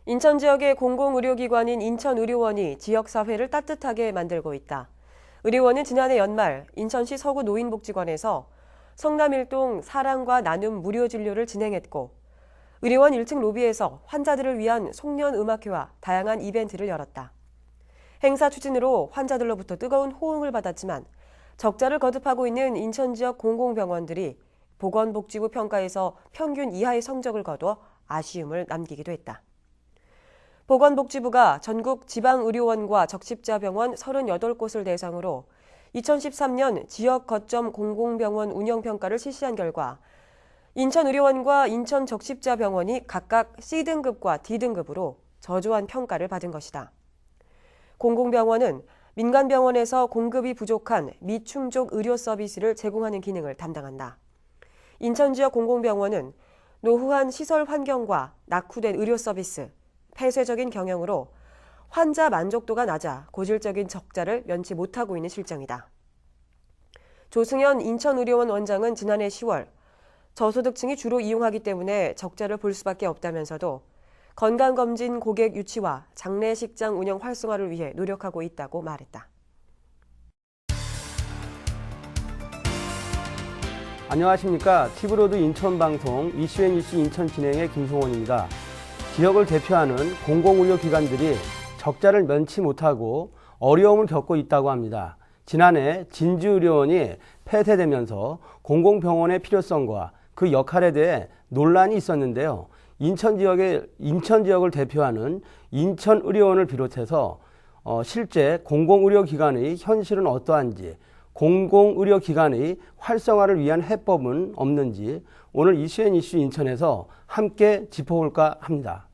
인천 지역의 공공의료기관인 인천의료원이 지역사회를 따뜻하게 만들고 있다. 의료원은 지난해 연말 인천시 서구 노인복지관에서 성남일동 사랑과 나눔 무료 진료를 진행했고, 의료원 1층 로비에서 환자들을 위한 송년음악회와 다양한 이벤트를 열었다. 행사 추진으로 환자들로부터 뜨거운 호응을 받았지만 적자를 거듭하고 있는 인천 지역 공공병원들이 보건복지부 평가에서 평균 이하의 성적을 거둬 아쉬움을 남기기도 했다. 보건복지부가 전국 지방의료원과 적십자병원 38곳을 대상으로 2013년 지역 거점 공공병원 운영평가를 실시한 결과 인천의료원과 인천적십자병원이 각각 C등급과 D등급으로 저조한 평가를 받은 것이다. 공공병원은 민간병원에서 공급이 부족한 미충족 의료 서비스를 제공하는 기능을 담당한다. 인천 지역 공공병원은 노후한 시설 환경과 낙후된 의료 서비스, 폐쇄적인 경영으로 환자 만족도가 낮아 고질적인 적자를 면치 못하고 있는 실정이다. 조승현 인천의료원 원장은 지난해 10월 저소득층이 주로 이용하기 때문에 적자를 볼 수밖에 없다면서도 건강검진 고객 유치와 장례식장 운영 활성화를 위해 노력하고 있다고 말했다. 안녕하십니까. 티브로드 인천방송 이슈앤이슈 인천 진행의 김성원입니다. 지역을 대표하는 공공의료기관들이 적자를 면치 못하고 어려움을 겪고 있다고 합니다. 지난해 진주의료원이 폐쇄되면서 공공병원의 필요성과 그 역할에 대해 논란이 있었는데요. 인천 지역을 대표하는 인천의료원을 비롯해서 실제 공공의료기관의 현실은 어떠한지, 공공의료기관의 활성화를 위한 해법은 없는지 오늘 이슈앤이슈 인천에서 함께 짚어볼까 합니다.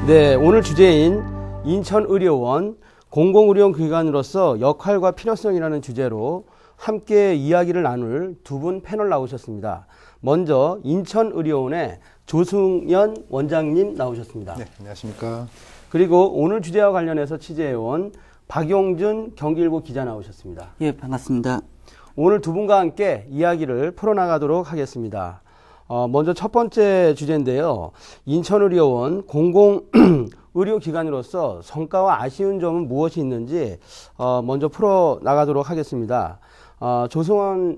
네, 오늘 주제인 인천의료원 공공의료기관으로서 역할과 필요성이라는 주제로 함께 이야기를 나눌 두 분 패널 나오셨습니다. 먼저 인천의료원의 조승현 원장님 나오셨습니다. 네, 안녕하십니까. 그리고 오늘 주제와 관련해서 취재해온 박용준 경기일보 기자 나오셨습니다. 예, 반갑습니다. 오늘 두 분과 함께 이야기를 풀어나가도록 하겠습니다. 먼저 첫 번째 주제인데요. 인천의료원 공공의료기관으로서 성과와 아쉬운 점은 무엇이 있는지 먼저 풀어나가도록 하겠습니다. 조승원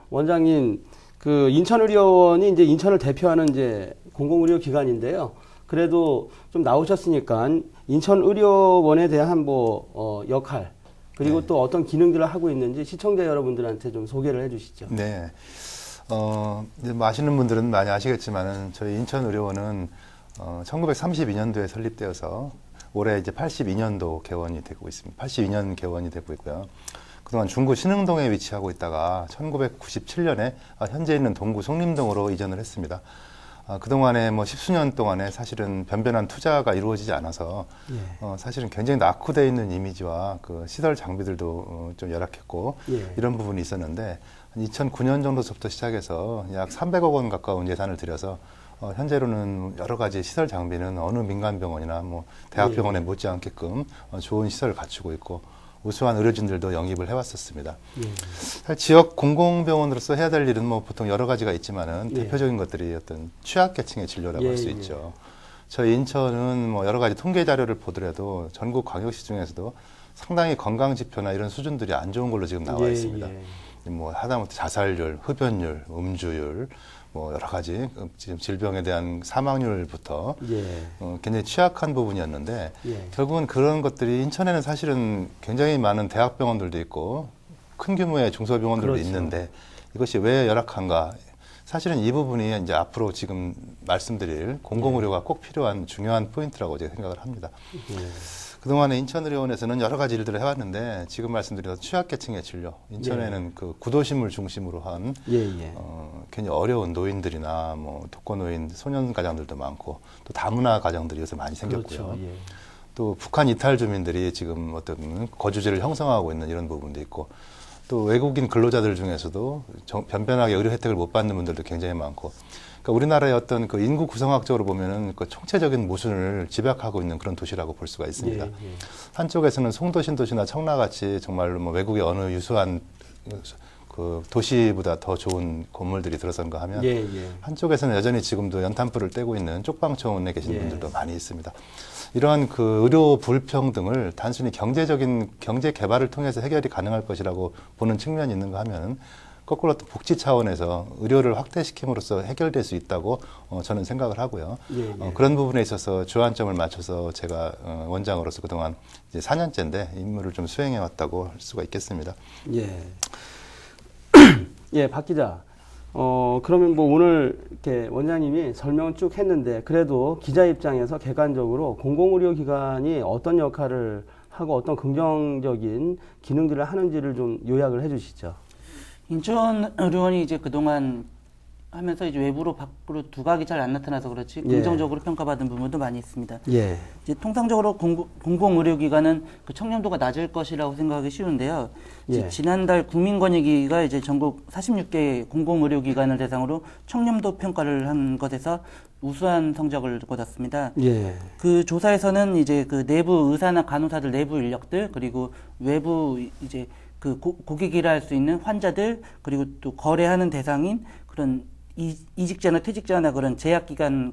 원장님, 그 인천의료원이 이제 인천을 대표하는 이제 공공의료기관인데요. 그래도 좀 나오셨으니까 인천의료원에 대한 역할, 그리고 네. 또 어떤 기능들을 하고 있는지 시청자 여러분들한테 좀 소개를 해 주시죠. 네. 이제 뭐 아시는 분들은 많이 아시겠지만은 저희 인천의료원은 1932년도에 설립되어서 올해 이제 82년도 개원이 되고 있습니다. 82년 개원이 되고 있고요. 그동안 중구 신흥동에 위치하고 있다가 1997년에 현재 있는 동구 송림동으로 이전을 했습니다. 그동안에 뭐 십수년 동안에 사실은 변변한 투자가 이루어지지 않아서 사실은 굉장히 낙후되어 있는 이미지와 그 시설 장비들도 좀 열악했고 이런 부분이 있었는데 2009년 정도부터 시작해서 약 300억 원 가까운 예산을 들여서 현재로는 여러 가지 시설 장비는 어느 민간병원이나 뭐 대학병원에 못지않게끔 좋은 시설을 갖추고 있고 우수한 의료진들도 영입을 해왔었습니다. 사실 지역 공공병원으로서 해야 될 일은 뭐 보통 여러 가지가 있지만은 대표적인 것들이 어떤 취약계층의 진료라고 할 수 있죠. 저희 인천은 뭐 여러 가지 통계 자료를 보더라도 전국 광역시 중에서도 상당히 건강 지표나 이런 수준들이 안 좋은 걸로 지금 나와 있습니다. 뭐 하다못해 자살률, 흡연율, 음주율, 뭐 여러 가지 지금 질병에 대한 사망률부터 굉장히 취약한 부분이었는데 결국은 그런 것들이 인천에는 사실은 굉장히 많은 대학병원들도 있고 큰 규모의 중소병원들도 있는데 이것이 왜 열악한가? 사실은 이 부분이 이제 앞으로 지금 말씀드릴 공공의료가 꼭 필요한 중요한 포인트라고 제가 생각을 합니다. 그동안에 인천의료원에서는 여러 가지 일들을 해왔는데 지금 말씀드린 취약계층의 진료, 인천에는 그 구도심을 중심으로 한 굉장히 어려운 노인들이나 뭐 독거노인 소년 가정들도 많고 또 다문화 가정들이 요새 많이 생겼고요. 또 북한 이탈 주민들이 지금 어떤 거주지를 형성하고 있는 이런 부분도 있고 또 외국인 근로자들 중에서도 변변하게 의료 혜택을 못 받는 분들도 굉장히 많고 그러니까 우리나라의 어떤 그 인구 구성학적으로 보면은 그 총체적인 모순을 집약하고 있는 그런 도시라고 볼 수가 있습니다. 한쪽에서는 송도 신도시나 청라같이 정말로 뭐 외국의 어느 유수한 그 도시보다 더 좋은 건물들이 들어선가 하면 예, 예. 한쪽에서는 여전히 지금도 연탄불을 떼고 있는 쪽방촌에 계신 예. 분들도 많이 있습니다. 이러한 그 의료 불평등을 단순히 경제적인 경제 개발을 통해서 해결이 가능할 것이라고 보는 측면이 있는가 하면 거꾸로 또 복지 차원에서 의료를 확대시킴으로써 해결될 수 있다고 저는 생각을 하고요. 예, 예. 그런 부분에 있어서 주안점을 맞춰서 제가 원장으로서 그동안 이제 4년째인데 임무를 좀 수행해 왔다고 할 수가 있겠습니다. 예. 예, 박 기자. 그러면 뭐 오늘 이렇게 원장님이 설명을 쭉 했는데 그래도 기자 입장에서 객관적으로 공공의료기관이 어떤 역할을 하고 어떤 긍정적인 기능들을 하는지를 좀 요약을 해 주시죠. 인천의료원이 이제 그동안 하면서 이제 외부로 밖으로 두각이 잘 안 나타나서 그렇지 예. 긍정적으로 평가받은 부분도 많이 있습니다. 예. 이제 통상적으로 공공의료기관은 그 청렴도가 낮을 것이라고 생각하기 쉬운데요. 이제 예. 지난달 국민권익위가 이제 전국 46개 공공의료기관을 대상으로 청렴도 평가를 한 것에서 우수한 성적을 거뒀습니다. 예. 그 조사에서는 이제 그 내부 의사나 간호사들 내부 인력들 그리고 외부 이제 그 고객이라 할 수 있는 환자들 그리고 또 거래하는 대상인 그런 이직자나 퇴직자나 그런 제약기관,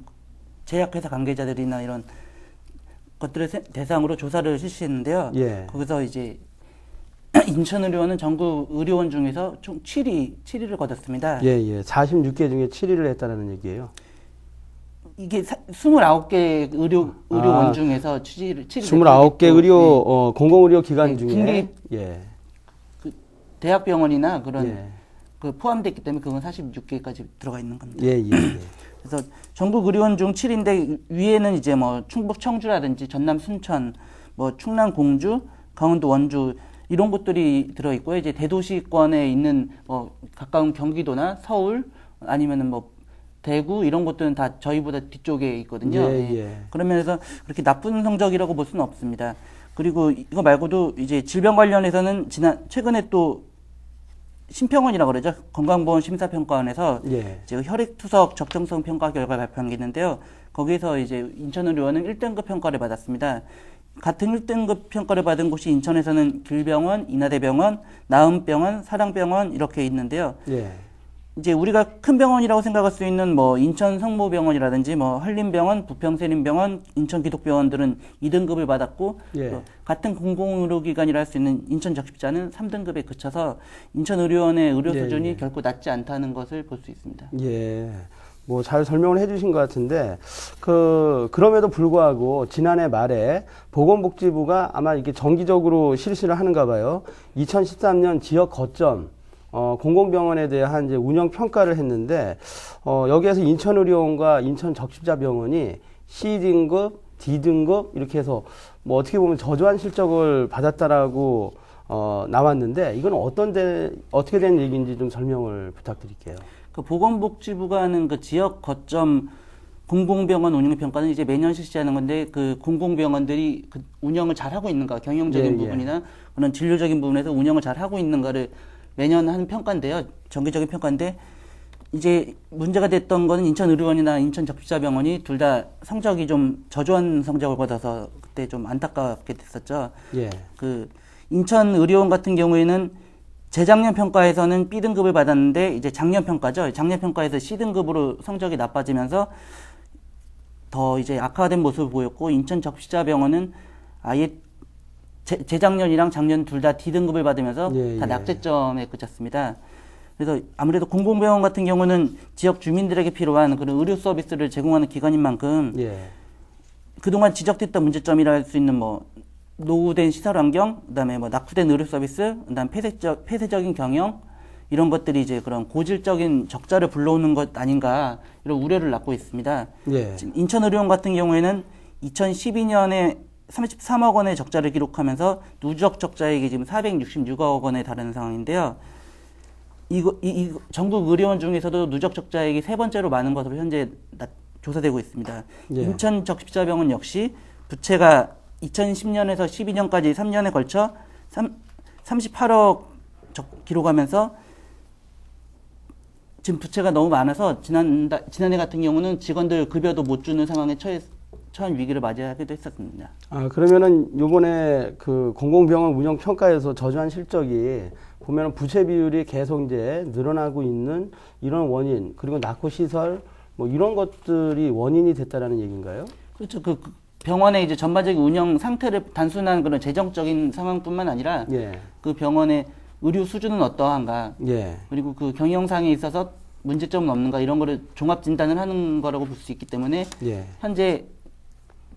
제약회사 관계자들이나 이런 것들을 대상으로 조사를 실시했는데요. 예. 거기서 이제 인천의료원은 전국 의료원 중에서 총 7위를 거뒀습니다. 예, 예. 46개 중에 7위를 했다는 얘기예요. 이게 29개 의료원 중에서 7위를 29개 의료 공공의료 기관 네, 중에 국립 예. 그 대학병원이나 그런 예. 그 포함됐기 때문에 그건 46개까지 들어가 있는 겁니다. 예, 예, 예. 그래서 전국 의료원 중 7인데 위에는 이제 뭐 충북 청주라든지 전남 순천, 뭐 충남 공주, 강원도 원주 이런 곳들이 들어 있고요. 이제 대도시권에 있는 가까운 경기도나 서울 아니면은 뭐 대구 이런 곳들은 다 저희보다 뒤쪽에 있거든요. 예, 예. 그런 면에서 그렇게 나쁜 성적이라고 볼 수는 없습니다. 그리고 이거 말고도 이제 질병 관련해서는 최근에 또 심평원이라고 그러죠. 건강보험 심사평가원에서 예. 이제 혈액투석 적정성 평가 결과 발표한 게 있는데요. 거기에서 이제 인천의료원은 1등급 평가를 받았습니다. 같은 1등급 평가를 받은 곳이 인천에서는 길병원, 인하대병원, 나음병원, 사랑병원 이렇게 있는데요. 예. 이제 우리가 큰 병원이라고 생각할 수 있는 뭐 인천 성모병원이라든지 뭐 한림병원, 부평세림병원, 인천기독병원들은 2등급을 받았고 예. 또 같은 공공의료기관이라 할 수 있는 인천적십자는 3등급에 그쳐서 인천의료원의 의료 예, 수준이 예. 결코 낮지 않다는 것을 볼 수 있습니다. 예. 뭐 잘 설명을 해주신 것 같은데 그럼에도 불구하고 지난해 말에 보건복지부가 아마 이렇게 정기적으로 실시를 하는가 봐요. 2013년 지역 거점 공공병원에 대한 이제 운영 평가를 했는데 여기에서 인천의료원과 인천적십자병원이 C등급, D등급 이렇게 해서 뭐 어떻게 보면 저조한 실적을 받았다라고 나왔는데 이건 어떻게 된 얘기인지 좀 설명을 부탁드릴게요. 그 보건복지부가 하는 그 지역 거점 공공병원 운영 평가는 이제 매년 실시하는 건데 그 공공병원들이 그 운영을 잘 하고 있는가 경영적인 예, 예. 부분이나 그런 진료적인 부분에서 운영을 잘 하고 있는가를 매년 하는 평가인데요. 정기적인 평가인데 이제 문제가 됐던 거는 인천의료원이나 인천적십자병원이 둘 다 성적이 좀 저조한 성적을 거둬서 그때 좀 안타깝게 됐었죠. 예. 그 인천의료원 같은 경우에는 재작년 평가에서는 B등급을 받았는데 이제 작년 평가죠. 작년 평가에서 C등급으로 성적이 나빠지면서 더 이제 악화된 모습을 보였고 인천적십자병원은 아예 재작년이랑 작년 둘 다 D등급을 받으면서 예, 다 예. 낙제점에 그쳤습니다. 그래서 아무래도 공공병원 같은 경우는 지역 주민들에게 필요한 그런 의료 서비스를 제공하는 기관인 만큼 예. 그동안 지적됐던 문제점이라 할 수 있는 뭐 노후된 시설 환경, 그다음에 뭐 낙후된 의료 서비스, 그다음 폐쇄적인 경영 이런 것들이 이제 그런 고질적인 적자를 불러오는 것 아닌가 이런 우려를 낳고 있습니다. 예. 지금 인천의료원 같은 경우에는 2012년에 33억 원의 적자를 기록하면서 누적 적자액이 지금 466억 원에 달하는 상황인데요. 이 전국 의료원 중에서도 누적 적자액이 세 번째로 많은 것으로 현재 조사되고 있습니다. 예. 인천적십자병원 역시 부채가 2010년에서 12년까지 3년에 걸쳐 38억 기록하면서 지금 부채가 너무 많아서 지난해 같은 경우는 직원들 급여도 못 주는 상황에 처한 위기를 맞이하기도 했었습니다. 아, 그러면은 요번에 그 공공병원 운영 평가에서 저조한 실적이 보면 부채 비율이 계속 이제 늘어나고 있는 이런 원인, 그리고 낙후 시설 뭐 이런 것들이 원인이 됐다라는 얘기인가요? 그렇죠. 그 병원의 이제 전반적인 운영 상태를 단순한 그런 재정적인 상황뿐만 아니라 예. 그 병원의 의료 수준은 어떠한가, 예. 그리고 그 경영상에 있어서 문제점은 없는가 이런 거를 종합 진단을 하는 거라고 볼 수 있기 때문에 예. 현재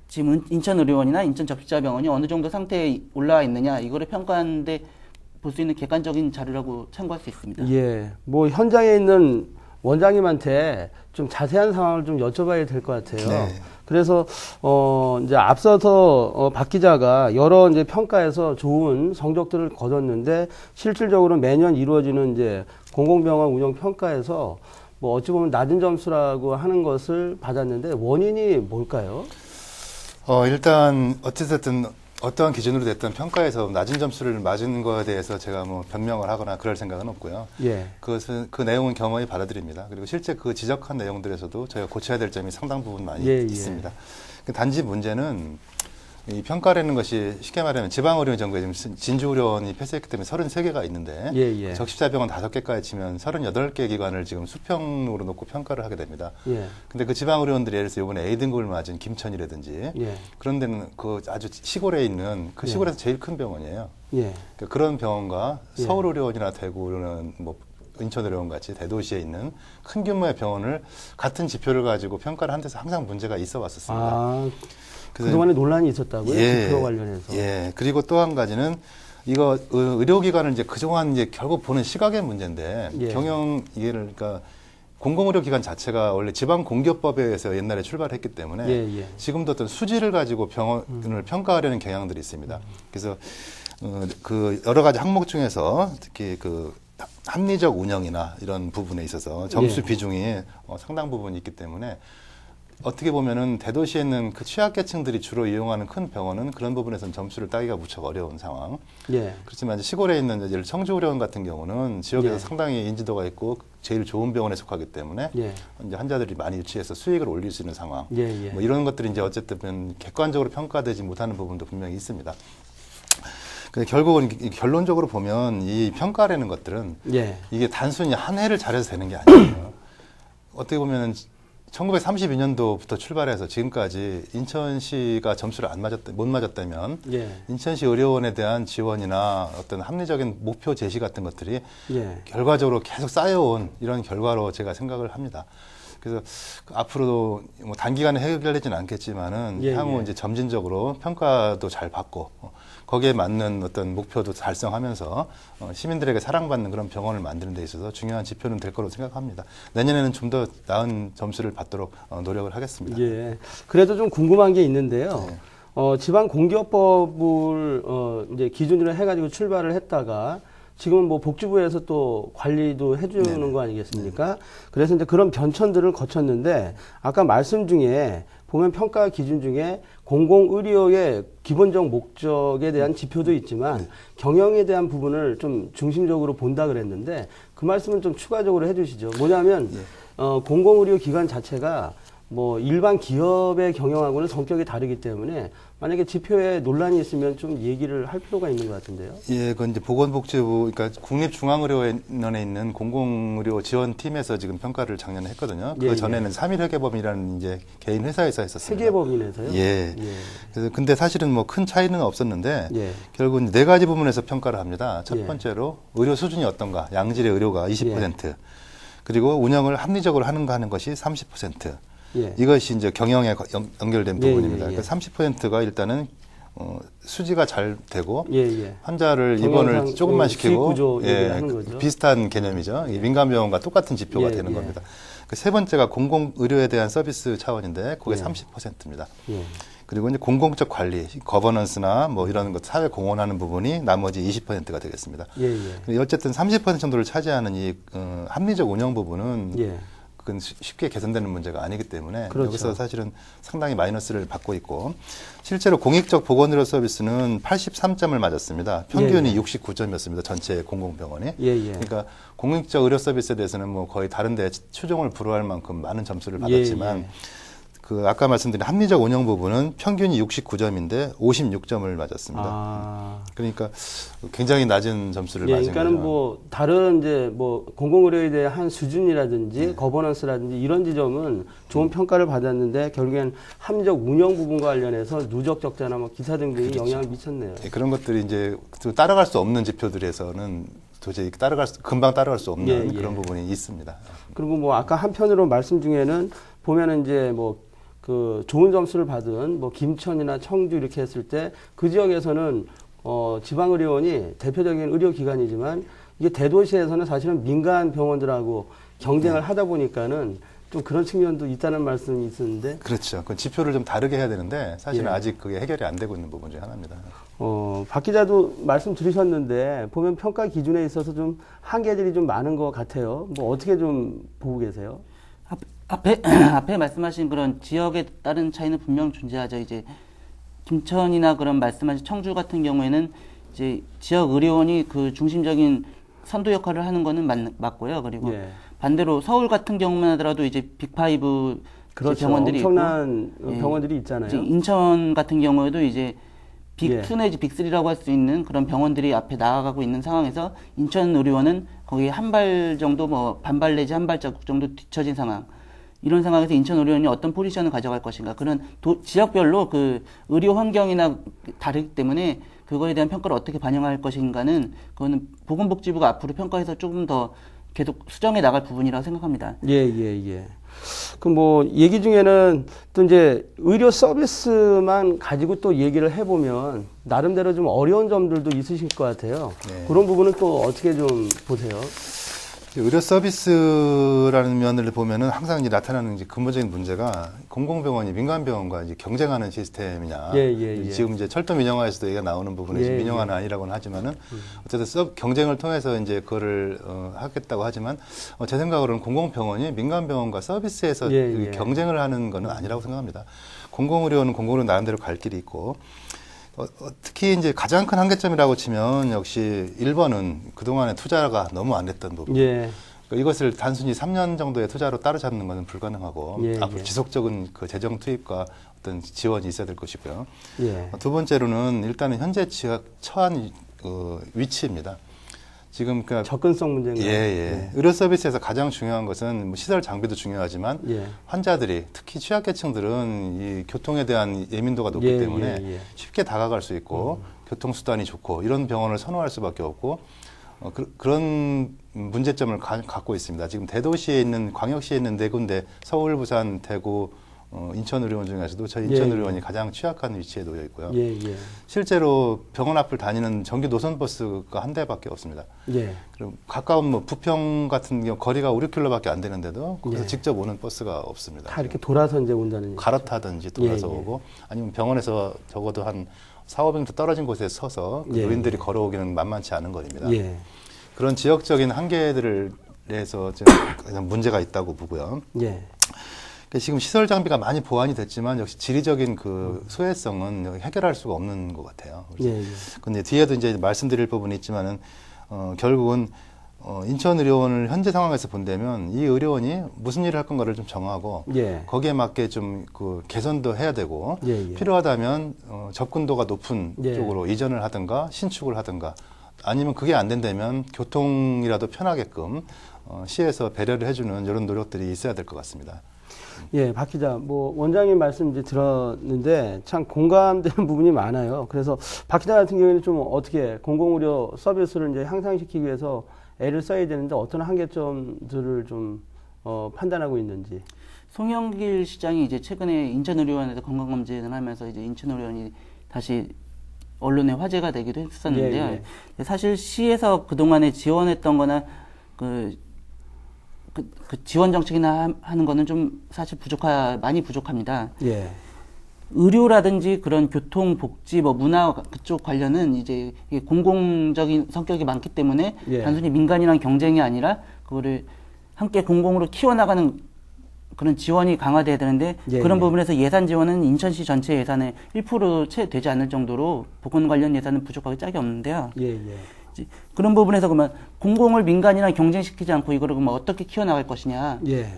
지금 인천의료원이나 인천접시자병원이 어느 정도 상태에 올라와 있느냐 이거를 평가하는데 볼 수 있는 객관적인 자료라고 참고할 수 있습니다. 예. 뭐 현장에 있는 원장님한테 좀 자세한 상황을 좀 여쭤봐야 될 것 같아요. 네. 그래서 이제 앞서서 박 기자가 여러 이제 평가에서 좋은 성적들을 거뒀는데 실질적으로 매년 이루어지는 이제 공공병원 운영 평가에서 뭐 어찌 보면 낮은 점수라고 하는 것을 받았는데 원인이 뭘까요? 일단 어찌됐든 어떠한 기준으로 됐든 평가에서 낮은 점수를 맞은 거에 대해서 제가 뭐 변명을 하거나 그럴 생각은 없고요. 예. 그것은 그 내용은 겸허히 받아들입니다. 그리고 실제 그 지적한 내용들에서도 저희가 고쳐야 될 점이 상당 부분 많이 예, 예. 있습니다. 단지 문제는 이 평가라는 것이 쉽게 말하면 지방의료정부에 지금 진주의료원이 폐쇄했기 때문에 33개가 있는데 예, 예. 적십자병원 5개까지 치면 38개 기관을 지금 수평으로 놓고 평가를 하게 됩니다. 예. 근데 그 지방의료원들이 예를 들어서 이번에 A등급을 맞은 김천이라든지 예. 그런 데는 그 아주 시골에 있는 그 시골에서 제일 큰 병원이에요. 예. 그러니까 그런 병원과 예. 서울의료원이나 대구는 뭐 인천의료원 같이 대도시에 있는 큰 규모의 병원을 같은 지표를 가지고 평가를 한 데서 항상 문제가 있어 왔었습니다. 아, 그래서 그동안에 논란이 있었다고요? 예, 지표 관련해서. 예. 그리고 또 한 가지는 이거 의료기관을 이제 그동안 이제 결국 보는 시각의 문제인데 예. 경영 이해를 그러니까 공공의료기관 자체가 원래 지방공기업법에 의해서 옛날에 출발했기 때문에 예, 예. 지금도 어떤 수지를 가지고 병원을 평가하려는 경향들이 있습니다. 그래서 그 여러 가지 항목 중에서 특히 그 합리적 운영이나 이런 부분에 있어서 점수 예. 비중이 상당 부분 있기 때문에 어떻게 보면은 대도시에 있는 그 취약계층들이 주로 이용하는 큰 병원은 그런 부분에서는 점수를 따기가 무척 어려운 상황. 예. 그렇지만 이제 시골에 있는 예를 들어 청주의료원 같은 경우는 지역에서 예. 상당히 인지도가 있고 제일 좋은 병원에 속하기 때문에 예. 이제 환자들이 많이 유치해서 수익을 올릴 수 있는 상황. 예, 예. 뭐 이런 것들이 이제 어쨌든 객관적으로 평가되지 못하는 부분도 분명히 있습니다. 근데 결국은 결론적으로 보면 이 평가라는 것들은 예. 이게 단순히 한 해를 잘해서 되는 게 아니에요. 어떻게 보면은 1932년도부터 출발해서 지금까지 인천시가 점수를 못 맞았다면 예. 인천시 의료원에 대한 지원이나 어떤 합리적인 목표 제시 같은 것들이 예. 결과적으로 계속 쌓여온 이런 결과로 제가 생각을 합니다. 그래서 앞으로도 뭐 단기간에 해결되지는 않겠지만은 예, 향후 예. 이제 점진적으로 평가도 잘 받고 거기에 맞는 어떤 목표도 달성하면서 시민들에게 사랑받는 그런 병원을 만드는 데 있어서 중요한 지표는 될 거로 생각합니다. 내년에는 좀 더 나은 점수를 받도록 노력을 하겠습니다. 예. 그래도 좀 궁금한 게 있는데요. 네. 지방공기업법을 이제 기준으로 해가지고 출발을 했다가 지금은 뭐 복지부에서 또 관리도 해주는 네네. 거 아니겠습니까? 그래서 이제 그런 변천들을 거쳤는데 아까 말씀 중에 보면 평가 기준 중에 공공의료의 기본적 목적에 대한 지표도 있지만 경영에 대한 부분을 좀 중심적으로 본다 그랬는데 그 말씀은 좀 추가적으로 해주시죠. 뭐냐면 공공의료 기관 자체가 뭐 일반 기업의 경영하고는 성격이 다르기 때문에 만약에 지표에 논란이 있으면 좀 얘기를 할 필요가 있는 것 같은데요. 예, 그건 이제 보건복지부, 그러니까 국립중앙의료원에 있는 공공의료 지원팀에서 지금 평가를 작년에 했거든요. 그 예, 전에는 3.1회계법이라는 이제 개인 회사에서 했었습니다. 세계법인에서요? 예. 예. 그래서 근데 사실은 뭐 큰 차이는 없었는데 예. 결국은 4가지 부분에서 평가를 합니다. 첫 예. 번째로 의료 수준이 어떤가, 양질의 의료가 20%, 그리고 운영을 합리적으로 하는가 하는 것이 30%. 예. 이것이 이제 경영에 연결된 예, 부분입니다. 예, 예. 그 30%가 일단은 수지가 잘 되고 예, 예. 환자를 경영상 입원을 조금만 수익 시키고 구조 얘기를 하는 거죠. 비슷한 개념이죠. 이 민간병원과 똑같은 지표가 예, 되는 예. 겁니다. 그 세 번째가 공공의료에 대한 서비스 차원인데 그게 예. 30%입니다. 예. 그리고 이제 공공적 관리, 거버넌스나 뭐 이런 것 사회 공헌하는 부분이 나머지 20%가 되겠습니다. 예, 예. 근데 어쨌든 30% 정도를 차지하는 이 합리적 운영 부분은 예. 그건 쉽게 개선되는 문제가 아니기 때문에 그렇죠. 여기서 사실은 상당히 마이너스를 받고 있고 실제로 공익적 보건의료 서비스는 83점을 맞았습니다. 평균이 예, 예. 69점이었습니다. 전체 공공병원이. 예, 예. 그러니까 공익적 의료 서비스에 대해서는 뭐 거의 다른 데 추종을 불허할 만큼 많은 점수를 받았지만 예, 예. 그 아까 말씀드린 합리적 운영 부분은 평균이 69점인데 56점을 맞았습니다. 아. 그러니까 굉장히 낮은 점수를 예, 맞은 그러니까는 거죠. 뭐 다른 이제 뭐 공공의료에 대한 수준이라든지 거버넌스라든지 이런 지점은 좋은 평가를 받았는데 결국엔 합리적 운영 부분과 관련해서 누적 적자나 뭐 기타 등등이 영향을 미쳤네요. 예, 그런 것들이 이제 또 따라갈 수 없는 지표들에서는 도저히 금방 따라갈 수 없는 예, 예. 그런 부분이 있습니다. 그리고 뭐 아까 한편으로 말씀 중에는 보면은 이제 뭐 그 좋은 점수를 받은 뭐 김천이나 청주 이렇게 했을 때 그 지역에서는 지방의료원이 대표적인 의료기관이지만 이게 대도시에서는 사실은 민간 병원들하고 경쟁을 하다 보니까는 좀 그런 측면도 있다는 말씀이 있었는데. 그렇죠. 그 지표를 좀 다르게 해야 되는데 사실은 예. 아직 그게 해결이 안 되고 있는 부분 중에 하나입니다. 박 기자도 말씀 들으셨는데 보면 평가 기준에 있어서 좀 한계들이 좀 많은 것 같아요. 뭐 어떻게 좀 보고 계세요? 앞에 말씀하신 그런 지역에 따른 차이는 분명 존재하죠. 이제 김천이나 그런 말씀하신 청주 같은 경우에는 이제 지역 의료원이 그 중심적인 선도 역할을 하는 거는 맞고요. 그리고 예. 반대로 서울 같은 경우만 하더라도 이제 빅5 그렇죠. 병원들이 엄청난 있고, 병원들이 이제 있잖아요. 인천 같은 경우에도 이제 예. 빅2 내지 빅3라고 할 수 있는 그런 병원들이 앞에 나아가고 있는 상황에서 인천 의료원은 거기 한 발 정도 뭐 반발 내지 한 발자국 정도 뒤처진 상황. 이런 상황에서 인천 의료원이 어떤 포지션을 가져갈 것인가. 그런 지역별로 그 의료 환경이나 다르기 때문에 그거에 대한 평가를 어떻게 반영할 것인가는 그거는 보건복지부가 앞으로 평가해서 조금 더 계속 수정해 나갈 부분이라고 생각합니다. 예. 그 뭐 얘기 중에는 또 이제 의료 서비스만 가지고 또 얘기를 해보면 나름대로 좀 어려운 점들도 있으실 것 같아요. 네. 그런 부분은 또 어떻게 좀 보세요? 의료 서비스라는 면을 보면은 항상 이제 나타나는 이제 근본적인 문제가 공공병원이 민간병원과 이제 경쟁하는 시스템이냐. 예. 지금 이제 철도 민영화에서도 얘기가 나오는 부분이 예, 민영화는 아니라고는 하지만은 어쨌든 경쟁을 통해서 이제 그거를 하겠다고 하지만 제 생각으로는 공공병원이 민간병원과 서비스에서 예. 경쟁을 하는 거는 아니라고 생각합니다. 공공의료는 공공의료 나름대로 갈 길이 있고 특히 이제 가장 큰 한계점이라고 치면 역시 1번은 그동안의 투자가 너무 안 됐던 부분. 예. 그러니까 이것을 단순히 3년 정도의 투자로 따라잡는 것은 불가능하고 예, 앞으로 예. 지속적인 그 재정 투입과 어떤 지원이 있어야 될 것이고요. 예. 두 번째로는 일단은 현재 처한 위치입니다. 지금 그러니까 접근성 문제인가요? 예. 의료 서비스에서 가장 중요한 것은 뭐 시설 장비도 중요하지만 예. 환자들이 특히 취약계층들은 이 교통에 대한 예민도가 높기 예, 때문에 예. 쉽게 다가갈 수 있고 교통수단이 좋고 이런 병원을 선호할 수밖에 없고 그런 문제점을 갖고 있습니다. 지금 대도시에 있는 광역시에 있는 네 군데 서울, 부산, 대구, 인천의료원 중에서도 저희 인천의료원이 가장 취약한 위치에 놓여 있고요. 예. 실제로 병원 앞을 다니는 정규 노선버스가 한 대밖에 없습니다. 예. 그리고 가까운 뭐 부평 같은 경우 거리가 5, 6km밖에 안 되는데도 거기서 예. 직접 오는 버스가 없습니다. 다 이렇게 돌아서 이제 온다는 얘기죠. 갈아타든지 돌아서 예. 오고 아니면 병원에서 적어도 한 4-500m 떨어진 곳에 서서 그 예. 노인들이 걸어오기는 만만치 않은 거리입니다. 예. 그런 지역적인 한계들을 내서 그냥 문제가 있다고 보고요. 예. 지금 시설 장비가 많이 보완이 됐지만 역시 지리적인 그 소외성은 해결할 수가 없는 것 같아요. 예. 근데 뒤에도 이제 말씀드릴 부분이 있지만은 결국은 인천의료원을 현재 상황에서 본다면 이 의료원이 무슨 일을 할 건가를 좀 정하고 예. 거기에 맞게 좀 그 개선도 해야 되고 예. 필요하다면 접근도가 높은 예. 쪽으로 이전을 하든가 신축을 하든가 아니면 그게 안 된다면 교통이라도 편하게끔 시에서 배려를 해주는 이런 노력들이 있어야 될 것 같습니다. 예, 박 기자, 뭐 원장님 말씀 이제 들었는데 참 공감되는 부분이 많아요. 그래서 박 기자 같은 경우에는 좀 어떻게 공공의료 서비스를 이제 향상시키기 위해서 애를 써야 되는데 어떤 한계점들을 좀 판단하고 있는지. 송영길 시장이 이제 최근에 인천의료원에서 건강검진을 하면서 이제 인천의료원이 다시 언론에 화제가 되기도 했었는데요. 예. 사실 시에서 그동안에 지원했던 거나 그 지원 정책이나 하는 거는 좀 사실 많이 부족합니다. 예. 의료라든지 그런 교통, 복지, 뭐 문화 그쪽 관련은 이제 이게 공공적인 성격이 많기 때문에 예. 단순히 민간이랑 경쟁이 아니라 그거를 함께 공공으로 키워나가는 그런 지원이 강화돼야 되는데 예, 그런 예. 부분에서 예산 지원은 인천시 전체 예산의 1% 채 되지 않을 정도로 보건 관련 예산은 부족하게 짝이 없는데요. 예. 그런 부분에서 그러면 공공을 민간이랑 경쟁시키지 않고 이거를 그러면 어떻게 키워나갈 것이냐. 예.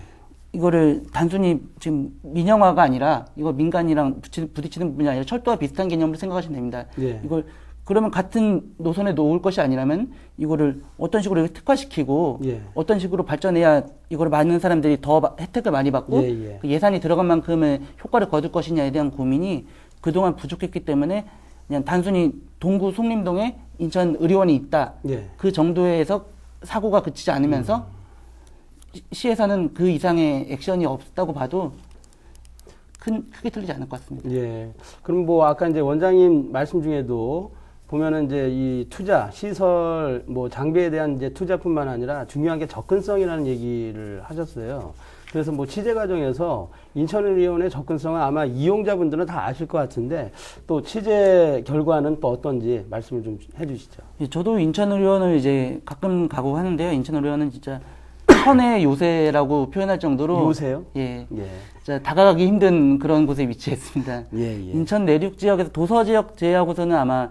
이거를 단순히 지금 민영화가 아니라 이거 민간이랑 부딪히는 부분이 아니라 철도와 비슷한 개념으로 생각하시면 됩니다. 예. 이걸 그러면 같은 노선에 놓을 것이 아니라면 이거를 어떤 식으로 특화시키고 예. 어떤 식으로 발전해야 이거를 많은 사람들이 더 혜택을 많이 받고 예, 예. 그 예산이 들어간 만큼의 효과를 거둘 것이냐에 대한 고민이 그동안 부족했기 때문에 그냥 단순히 동구 송림동에 인천 의료원이 있다. 예. 그 정도에서 사고가 그치지 않으면서 시에서는 그 이상의 액션이 없다고 봐도 크게 틀리지 않을 것 같습니다. 예. 그럼 뭐 아까 이제 원장님 말씀 중에도 보면은 이제 이 투자, 시설, 뭐 장비에 대한 이제 투자뿐만 아니라 중요한 게 접근성이라는 얘기를 하셨어요. 그래서 뭐 취재 과정에서 인천의료원의 접근성은 아마 이용자분들은 다 아실 것 같은데 또 취재 결과는 또 어떤지 말씀을 좀 해주시죠. 예, 저도 인천의료원을 이제 가끔 가고 하는데요. 인천의료원은 진짜 천의 요새라고 표현할 정도로 요새요? 예, 예. 진짜 다가가기 힘든 그런 곳에 위치했습니다. 예, 예. 인천 내륙 지역에서 도서 지역 제외하고서는 아마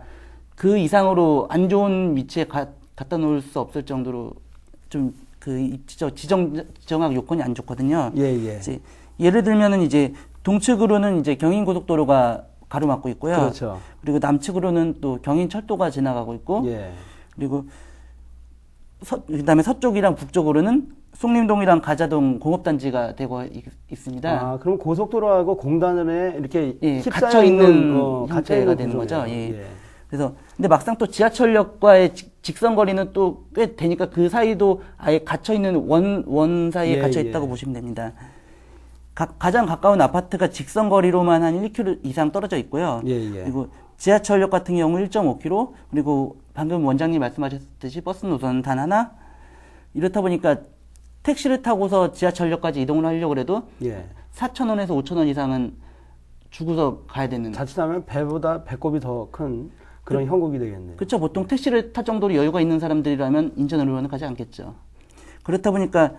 그 이상으로 안 좋은 위치에 갖다 놓을 수 없을 정도로 좀 그 지정학 요건이 안 좋거든요. 예, 예. 이제 예를 들면은 이제 동측으로는 이제 경인고속도로가 가로막고 있고요. 그렇죠. 그리고 남측으로는 또 경인철도가 지나가고 있고, 예. 그리고 그다음에 서쪽이랑 북쪽으로는 송림동이랑 가자동 공업단지가 되고 있습니다. 아, 그럼 고속도로하고 공단에 이렇게 예, 휩싸여 갇혀 있는 갇혀 형태가 있는 되는 구조네요. 거죠. 예. 그래서 근데 막상 또 지하철역과의 직선거리는 또 꽤 되니까 그 사이도 아예 갇혀 있는 원 사이에 예, 갇혀 예. 있다고 보시면 됩니다. 가장 가까운 아파트가 직선거리로만 한 1km 이상 떨어져 있고요. 예, 예. 그리고 지하철역 같은 경우 1.5km, 그리고 방금 원장님 말씀하셨듯이 버스 노선은 단 하나. 이렇다 보니까 택시를 타고서 지하철역까지 이동을 하려고 해도 예. 4,000원에서 5,000원 이상은 주고서 가야 되는. 자칫하면 배보다 배꼽이 더 큰 그런 형국이 되겠네요. 그렇죠. 보통 택시를 탈 정도로 여유가 있는 사람들이라면 인천의료원은 가지 않겠죠. 그렇다 보니까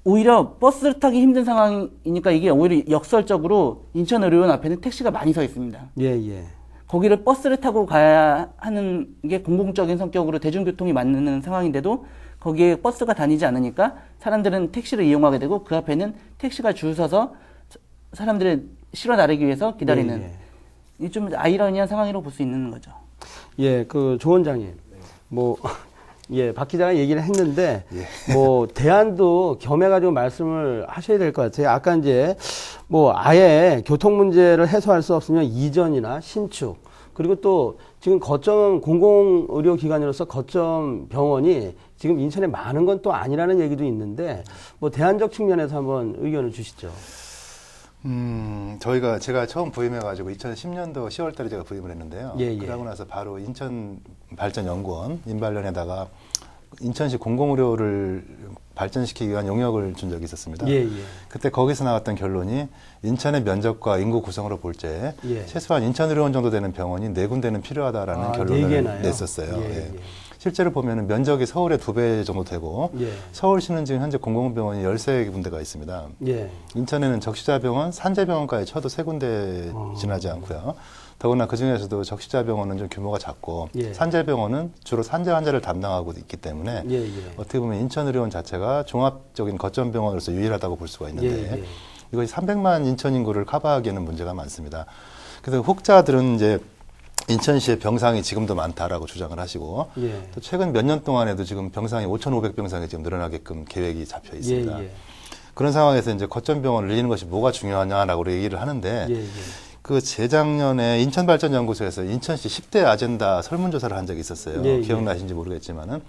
오히려 버스를 타기 힘든 상황이니까 이게 오히려 역설적으로 인천의료원 앞에는 택시가 많이 서 있습니다. 예, 예. 거기를 버스를 타고 가야 하는 게 공공적인 성격으로 대중교통이 맞는 상황인데도 거기에 버스가 다니지 않으니까 사람들은 택시를 이용하게 되고 그 앞에는 택시가 줄 서서 사람들을 실어 나르기 위해서 기다리는 예, 예. 이 좀 아이러니한 상황이라고 볼 수 있는 거죠. 예, 그 조 원장님, 뭐 예, 박 기자가 얘기를 했는데 뭐 대안도 겸해가지고 말씀을 하셔야 될 것 같아요. 아까 이제 뭐 아예 교통 문제를 해소할 수 없으면 이전이나 신축 그리고 또 지금 거점 공공의료기관으로서 거점 병원이 지금 인천에 많은 건 또 아니라는 얘기도 있는데 뭐 대안적 측면에서 한번 의견을 주시죠. 제가 처음 부임해가지고 2010년도 10월 달에 제가 부임을 했는데요. 예, 예. 그러고 나서 바로 인천발전연구원 인발련에다가 인천시 공공의료를 발전시키기 위한 용역을 준 적이 있었습니다. 예, 예. 그때 거기서 나왔던 결론이 인천의 면적과 인구 구성으로 볼 때 예. 최소한 인천의료원 정도 되는 병원이 4군데는 필요하다라는 아, 결론을 4개나요? 냈었어요. 예, 예. 예. 실제로 보면은 면적이 서울의 2배 정도 되고 예. 서울시는 지금 현재 공공병원이 13군데가 있습니다. 예. 인천에는 적시자병원, 산재병원까지 쳐도 3군데 지나지 않고요. 더구나 그중에서도 적시자병원은 좀 규모가 작고 예. 산재병원은 주로 산재 환자를 담당하고 있기 때문에 예, 예. 어떻게 보면 인천의료원 자체가 종합적인 거점병원으로서 유일하다고 볼 수가 있는데 예, 예. 이것이 300만 인천 인구를 커버하기에는 문제가 많습니다. 그래서 혹자들은 이제 인천시의 병상이 지금도 많다라고 주장을 하시고 예. 또 최근 몇 년 동안에도 지금 병상이 5,500병상이 지금 늘어나게끔 계획이 잡혀 있습니다. 예, 예. 그런 상황에서 이제 거점병원을 늘리는 것이 뭐가 중요하냐라고 얘기를 하는데 예, 예. 그 재작년에 인천발전연구소에서 인천시 10대 아젠다 설문조사를 한 적이 있었어요. 예, 예. 기억나신지 모르겠지만은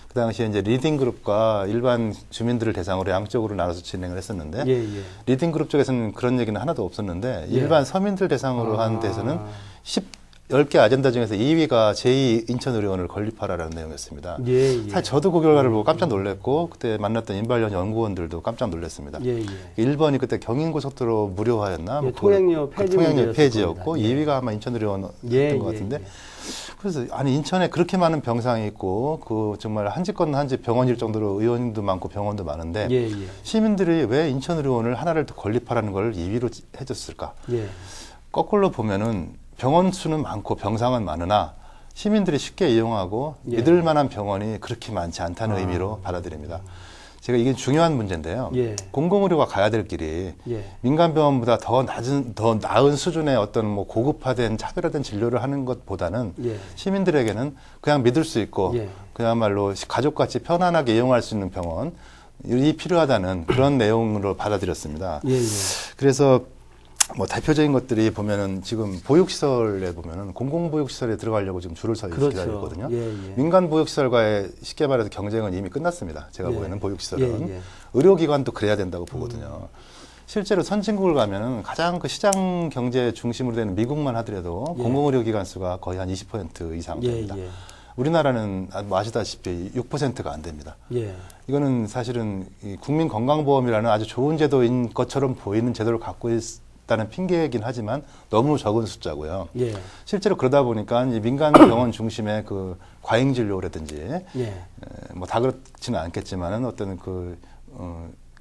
그 당시에 이제 리딩그룹과 일반 주민들을 대상으로 양쪽으로 나눠서 진행을 했었는데 예, 예. 리딩그룹 쪽에서는 그런 얘기는 하나도 없었는데 일반 서민들 대상으로 한 데서는 10개 아젠다 중에서 2위가 제2 인천의료원을 건립하라라는 내용이었습니다. 예, 예. 사실 저도 그 결과를 보고 깜짝 놀랐고 그때 만났던 인발련 연구원들도 깜짝 놀랐습니다. 예, 예. 1번이 그때 경인고속도로 무료화였나? 예, 통행료 폐지 통행료 문제였을 폐지였고 겁니다. 예. 2위가 아마 인천의료원이었던 예, 것 예, 같은데 예. 그래서 아니 인천에 그렇게 많은 병상이 있고 그 정말 한 집 건너 한 집 병원일 정도로 의원도 많고 병원도 많은데 예, 예. 시민들이 왜 인천의료원을 하나를 더 건립하라는 걸 2위로 해줬을까? 예. 거꾸로 보면은 병원 수는 많고 병상은 많으나 시민들이 쉽게 이용하고 예. 믿을 만한 병원이 그렇게 많지 않다는 의미로 받아들입니다. 제가 이게 중요한 문제인데요. 예. 공공의료가 가야 될 길이 예. 민간병원보다 더 나은 수준의 어떤 뭐 고급화된 차별화된 진료를 하는 것보다는 예. 시민들에게는 그냥 믿을 수 있고 예. 그야말로 가족같이 편안하게 이용할 수 있는 병원이 필요하다는 그런 내용으로 받아들였습니다. 예. 예. 그래서 뭐 대표적인 것들이 보면은 지금 보육시설에 보면은 공공보육시설에 들어가려고 지금 줄을 서 그렇죠. 기다리고 있거든요. 예, 예. 민간보육시설과의 쉽게 말해서 경쟁은 이미 끝났습니다. 제가 예. 보기에는 보육시설은. 예, 예. 의료기관도 그래야 된다고 보거든요. 실제로 선진국을 가면은 가장 그 시장 경제 중심으로 되는 미국만 하더라도 예. 공공의료기관 수가 거의 한 20% 이상 됩니다. 예. 우리나라는 뭐 아시다시피 6%가 안 됩니다. 예. 이거는 사실은 이 국민건강보험이라는 아주 좋은 제도인 것처럼 보이는 제도를 갖고 있다는 핑계이긴 하지만 너무 적은 숫자고요. 예. 실제로 그러다 보니까 이 민간 병원 중심의 그 과잉 진료라든지 예. 뭐 다 그렇지는 않겠지만은 어떤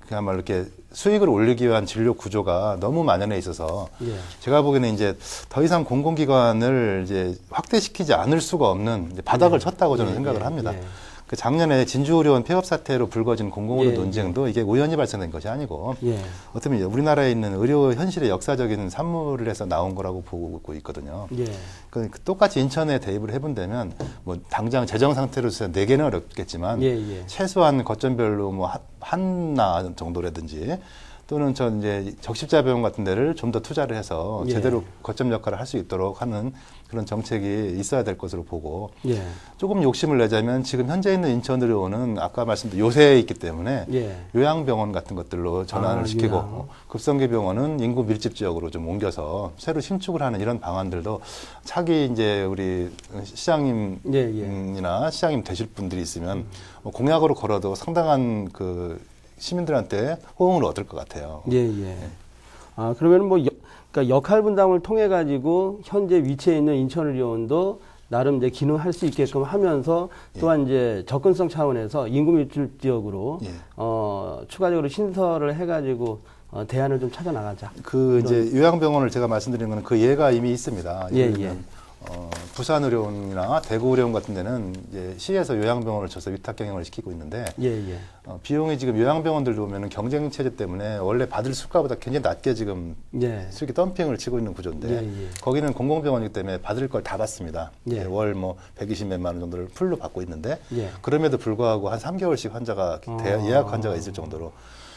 그야말로 이렇게 수익을 올리기 위한 진료 구조가 너무 만연해 있어서 예. 제가 보기에는 이제 더 이상 공공기관을 이제 확대시키지 않을 수가 없는 이제 바닥을 쳤다고 저는 생각을 합니다. 그 작년에 진주의료원 폐업 사태로 불거진 공공의료 예, 논쟁도 이게 우연히 발생된 것이 아니고 예. 어떻게 보면 우리나라에 있는 의료 현실의 역사적인 산물을 해서 나온 거라고 보고 있거든요. 예. 그 똑같이 인천에 대입을 해본다면 뭐 당장 재정 상태로서 내게는 어렵겠지만 예, 예. 최소한 거점별로 뭐 하나 정도라든지 또는 저 이제 적십자병원 같은 데를 좀 더 투자를 해서 예. 제대로 거점 역할을 할 수 있도록 하는 그런 정책이 있어야 될 것으로 보고 예. 조금 욕심을 내자면 지금 현재 있는 인천의료원은 아까 말씀드린 요새에 있기 때문에 예. 요양병원 같은 것들로 전환을 아, 시키고 요양. 급성기 병원은 인구 밀집 지역으로 좀 옮겨서 새로 신축을 하는 이런 방안들도 차기 이제 우리 시장님이나 시장님 되실 분들이 있으면 뭐 공약으로 걸어도 상당한 그 시민들한테 호응을 얻을 것 같아요. 예, 예. 아, 그러면 뭐, 그러니까 역할 분담을 통해 가지고 현재 위치에 있는 인천의료원도 나름 이제 기능할 수 있게끔 하면서 또한 이제 접근성 차원에서 인구 밀집 지역으로 예. 추가적으로 신설을 해 가지고 대안을 좀 찾아 나가자. 그 이제 요양병원을 제가 말씀드린 거는 그 예가 이미 있습니다. 예, 예를 예. 들면 부산의료원이나 대구의료원 같은 데는 이제 시에서 요양병원을 쳐서 위탁 경영을 시키고 있는데 예, 예. 비용이 지금 요양병원들도 보면 경쟁 체제 때문에 원래 받을 수가보다 굉장히 낮게 지금 예. 수익이 덤핑을 치고 있는 구조인데 예, 예. 거기는 공공병원이기 때문에 받을 걸 다 받습니다. 예. 월 뭐 120몇만 원 정도를 풀로 받고 있는데 예. 그럼에도 불구하고 한 3개월씩 환자가 예약 환자가 있을 정도로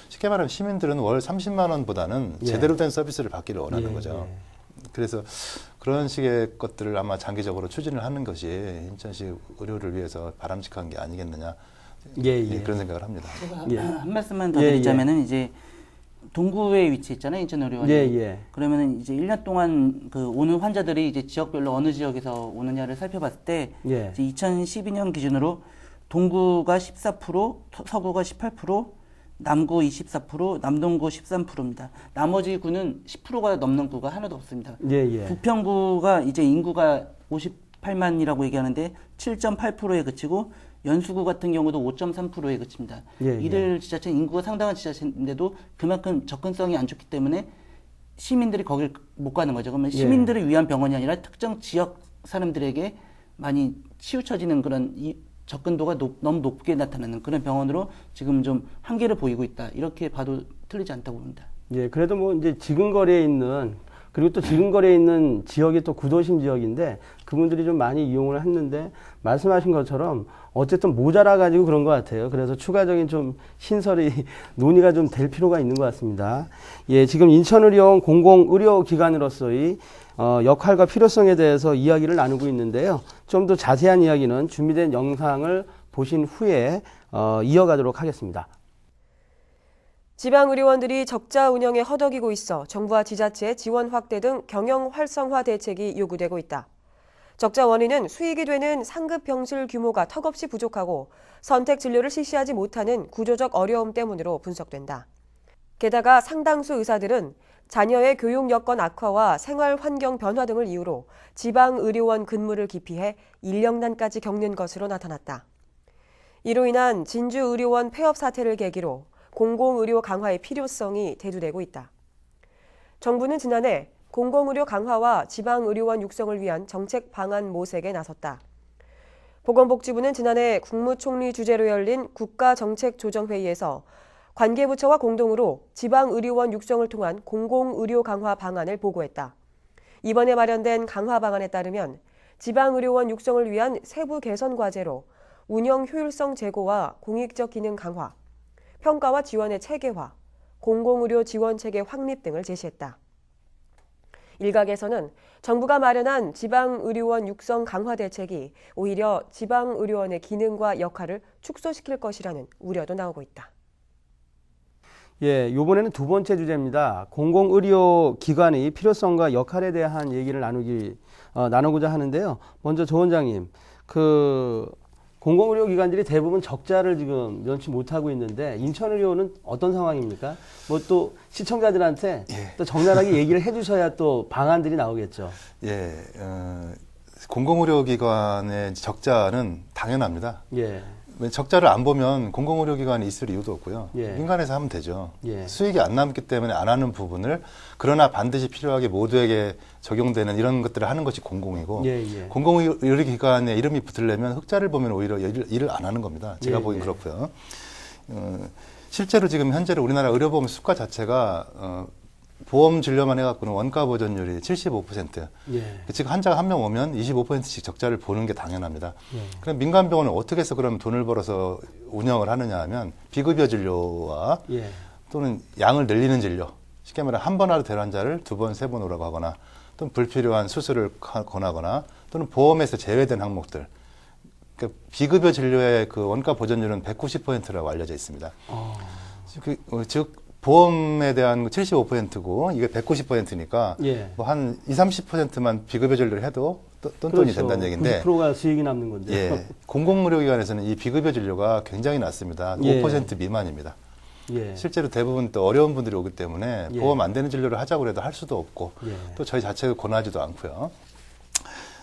쉽게 말하면 시민들은 월 30만 원보다는 예. 제대로 된 서비스를 받기를 원하는 예, 거죠. 예. 그래서 그런 식의 것들을 아마 장기적으로 추진을 하는 것이 인천시 의료를 위해서 바람직한 게 아니겠느냐 예, 예. 그런 생각을 합니다. 제가 예. 한 말씀만 더 예, 드리자면은 이제 동구에 위치했잖아요, 인천의료원이. 예, 예. 그러면은 이제 1년 동안 그 오는 환자들이 이제 지역별로 어느 지역에서 오느냐를 살펴봤을 때 예. 이제 2012년 기준으로 동구가 14%, 서구가 18%, 남구 24%, 남동구 13%입니다. 나머지 구는 10%가 넘는 구가 하나도 없습니다. 예, 예. 부평구가 이제 인구가 58만이라고 얘기하는데 7.8%에 그치고 연수구 같은 경우도 5.3%에 그칩니다. 예, 이들 지자체는 인구가 상당한 지자체인데도 그만큼 접근성이 안 좋기 때문에 시민들이 거길 못 가는 거죠. 그러면 예. 시민들을 위한 병원이 아니라 특정 지역 사람들에게 많이 치우쳐지는 그런 접근도가 너무 높게 나타나는 그런 병원으로 지금 좀 한계를 보이고 있다. 이렇게 봐도 틀리지 않다고 봅니다. 예, 그래도 뭐 이제 지근거리에 있는 그리고 또 지근거리에 있는 지역이 또 구도심 지역인데 그분들이 좀 많이 이용을 했는데 말씀하신 것처럼 어쨌든 모자라 가지고 그런 것 같아요. 그래서 추가적인 좀 신설이 논의가 좀 될 필요가 있는 것 같습니다. 예, 지금 인천의료원 공공의료기관으로서의 역할과 필요성에 대해서 이야기를 나누고 있는데요. 좀 더 자세한 이야기는 준비된 영상을 보신 후에 이어가도록 하겠습니다. 지방의료원들이 적자 운영에 허덕이고 있어 정부와 지자체의 지원 확대 등 경영 활성화 대책이 요구되고 있다. 적자 원인은 수익이 되는 상급 병실 규모가 턱없이 부족하고 선택 진료를 실시하지 못하는 구조적 어려움 때문으로 분석된다. 게다가 상당수 의사들은 자녀의 교육 여건 악화와 생활 환경 변화 등을 이유로 지방의료원 근무를 기피해 인력난까지 겪는 것으로 나타났다. 이로 인한 진주의료원 폐업 사태를 계기로 공공의료 강화의 필요성이 대두되고 있다. 정부는 지난해 공공의료 강화와 지방의료원 육성을 위한 정책 방안 모색에 나섰다. 보건복지부는 지난해 국무총리 주재로 열린 국가정책조정회의에서 관계부처와 공동으로 지방의료원 육성을 통한 공공의료 강화 방안을 보고했다. 이번에 마련된 강화 방안에 따르면 지방의료원 육성을 위한 세부 개선 과제로 운영 효율성 제고와 공익적 기능 강화, 평가와 지원의 체계화, 공공의료 지원 체계 확립 등을 제시했다. 일각에서는 정부가 마련한 지방의료원 육성 강화 대책이 오히려 지방의료원의 기능과 역할을 축소시킬 것이라는 우려도 나오고 있다. 예, 이번에는 두 번째 주제입니다. 공공의료 기관의 필요성과 역할에 대한 얘기를 나누고자 하는데요. 먼저 조 원장님, 공공의료 기관들이 대부분 적자를 지금 면치 못하고 있는데 인천의료는 어떤 상황입니까? 뭐 또 시청자들한테 또 적나라하게 얘기를 해주셔야 또 방안들이 나오겠죠. 예, 공공의료기관의 적자는 당연합니다. 예. 적자를 안 보면 공공의료기관이 있을 이유도 없고요. 예. 민간에서 하면 되죠. 예. 수익이 안 남기 때문에 안 하는 부분을 그러나 반드시 필요하게 모두에게 적용되는 이런 것들을 하는 것이 공공이고 예. 공공의료기관에 이름이 붙으려면 흑자를 보면 오히려 일을 안 하는 겁니다. 제가 보기엔 그렇고요. 실제로 지금 현재로 우리나라 의료보험 수가 자체가 보험 진료만 해갖고는 원가 보전율이 75%. 예. 즉 환자가 한 명 오면 25%씩 적자를 보는 게 당연합니다. 예. 그럼 민간 병원은 어떻게 해서 그럼 돈을 벌어서 운영을 하느냐 하면 비급여 진료와 예. 또는 양을 늘리는 진료. 쉽게 말해 한 번 하루 될 환자를 두 번, 세 번 오라고 하거나 또는 불필요한 수술을 권하거나 또는 보험에서 제외된 항목들. 그러니까 비급여 진료의 그 원가 보전율은 190%라고 알려져 있습니다. 즉 보험에 대한 75%고 이게 190%니까 예. 뭐 한 20-30%만 비급여 진료를 해도 돈이 그렇죠. 된다는 얘기인데 90%가 수익이 남는 건데. 예, 공공의료기관에서는 이 비급여 진료가 굉장히 낮습니다. 예. 5% 미만입니다. 예. 실제로 대부분 또 어려운 분들이 오기 때문에 예. 보험 안 되는 진료를 하자고 해도 할 수도 없고 예. 또 저희 자체가 권하지도 않고요.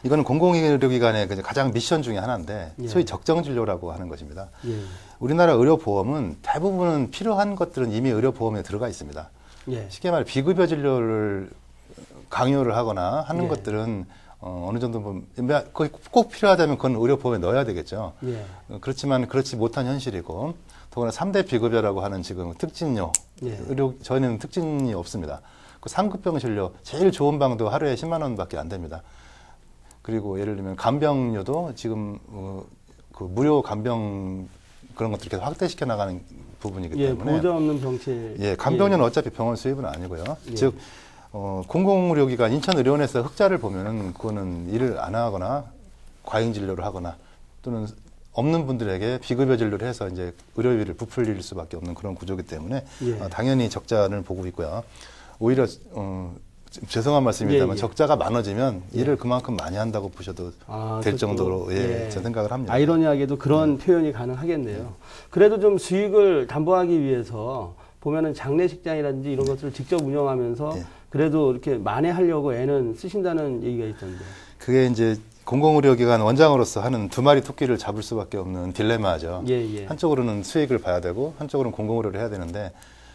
이거는 공공의료기관의 가장 미션 중에 하나인데 예. 소위 적정진료라고 하는 것입니다. 예. 우리나라 의료보험은 대부분은 필요한 것들은 이미 의료보험에 들어가 있습니다. 예. 쉽게 말해 비급여 진료를 강요를 하거나 하는 예. 것들은 어느 정도 보면 꼭 필요하다면 그건 의료보험에 넣어야 되겠죠. 예. 그렇지만 그렇지 못한 현실이고 더구나 3대 비급여라고 하는 지금 특진료, 예. 저희는 특진이 없습니다. 그 상급병 진료 제일 좋은 방도 하루에 10만 원밖에 안 됩니다. 그리고 예를 들면 간병료도 지금 그 무료 간병 그런 것들 계속 확대시켜 나가는 부분이기 때문에 보장 없는 병실. 예, 간병료는 어차피 병원 수입은 아니고요. 예. 즉 공공의료기관 인천의료원에서 흑자를 보면은 그거는 일을 안 하거나 과잉 진료를 하거나 또는 없는 분들에게 비급여 진료를 해서 이제 의료비를 부풀릴 수밖에 없는 그런 구조이기 때문에 예. 당연히 적자를 보고 있고요. 오히려 죄송한 말씀입니다만 예. 적자가 많아지면 일을 그만큼 많이 한다고 보셔도 될 그것도, 정도로 제 생각을 합니다. 아이러니하게도 그런 표현이 가능하겠네요. 그래도 좀 수익을 담보하기 위해서 보면은 장례식장이라든지 이런 것들을 직접 운영하면서 그래도 이렇게 만회하려고 애는 쓰신다는 얘기가 있던데. 그게 이제 공공의료기관 원장으로서 하는 두 마리 토끼를 잡을 수밖에 없는 딜레마죠. 예. 한쪽으로는 수익을 봐야 되고 한쪽으로는 공공의료를 해야 되는데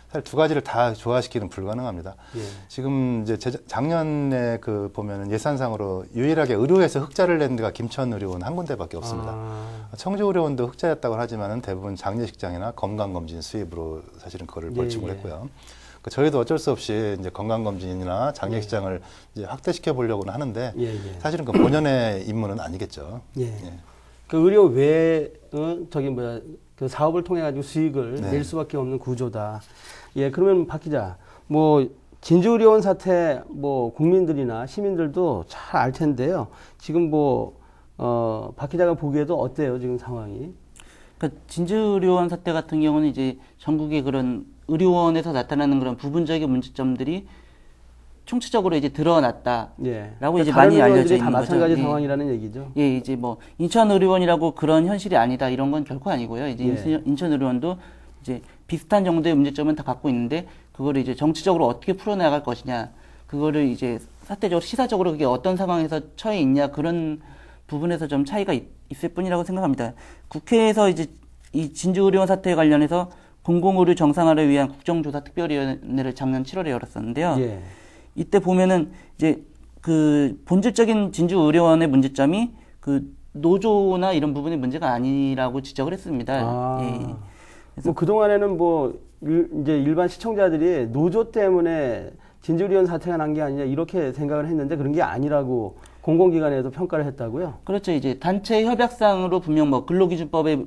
사실 두 가지를 다 조화시키는 불가능합니다. 예. 지금 이제 작년에 보면은 예산상으로 유일하게 의료에서 흑자를 낸 데가 김천의료원 한 군데밖에 없습니다. 청주의료원도 흑자였다고 하지만은 대부분 장례식장이나 건강검진 수입으로 사실은 그거를 벌칙을 했고요. 저희도 어쩔 수 없이 이제 건강검진이나 장례식장을 이제 확대시켜 보려고는 하는데 사실은 그 본연의 임무는 아니겠죠. 그 의료 외에 그 사업을 통해 가지고 수익을 낼 수밖에 없는 구조다. 예, 그러면 박 기자, 진주의료원 사태 국민들이나 시민들도 잘 알 텐데요. 지금 박 기자가 보기에도 어때요, 지금 상황이? 그러니까 진주의료원 사태 같은 경우는 이제 전국의 그런 의료원에서 나타나는 그런 부분적인 문제점들이 총체적으로 이제 드러났다라고 이제 많이 알려져 있는 다 거죠. 마찬가지 상황이라는 얘기죠. 예, 이제 인천의료원이라고 그런 현실이 아니다 이런 건 결코 아니고요. 이제 인천의료원도 이제 비슷한 정도의 문제점은 다 갖고 있는데 그거를 이제 정치적으로 어떻게 풀어나갈 것이냐, 그거를 이제 사태적으로 시사적으로 그게 어떤 상황에서 처해 있냐 그런 부분에서 좀 차이가 있을 뿐이라고 생각합니다. 국회에서 이제 이 진주의료원 사태에 관련해서 공공의료 정상화를 위한 국정조사 특별위원회를 작년 7월에 열었었는데요. 이때 보면은 이제 그 본질적인 진주의료원의 문제점이 그 노조나 이런 부분이 문제가 아니라고 지적을 했습니다. 아. 예. 뭐 그동안에는 이제 일반 시청자들이 노조 때문에 진주의료원 사태가 난 게 아니냐 이렇게 생각을 했는데 그런 게 아니라고 공공기관에도 평가를 했다고요? 그렇죠. 이제 단체 협약상으로 분명 뭐 근로기준법에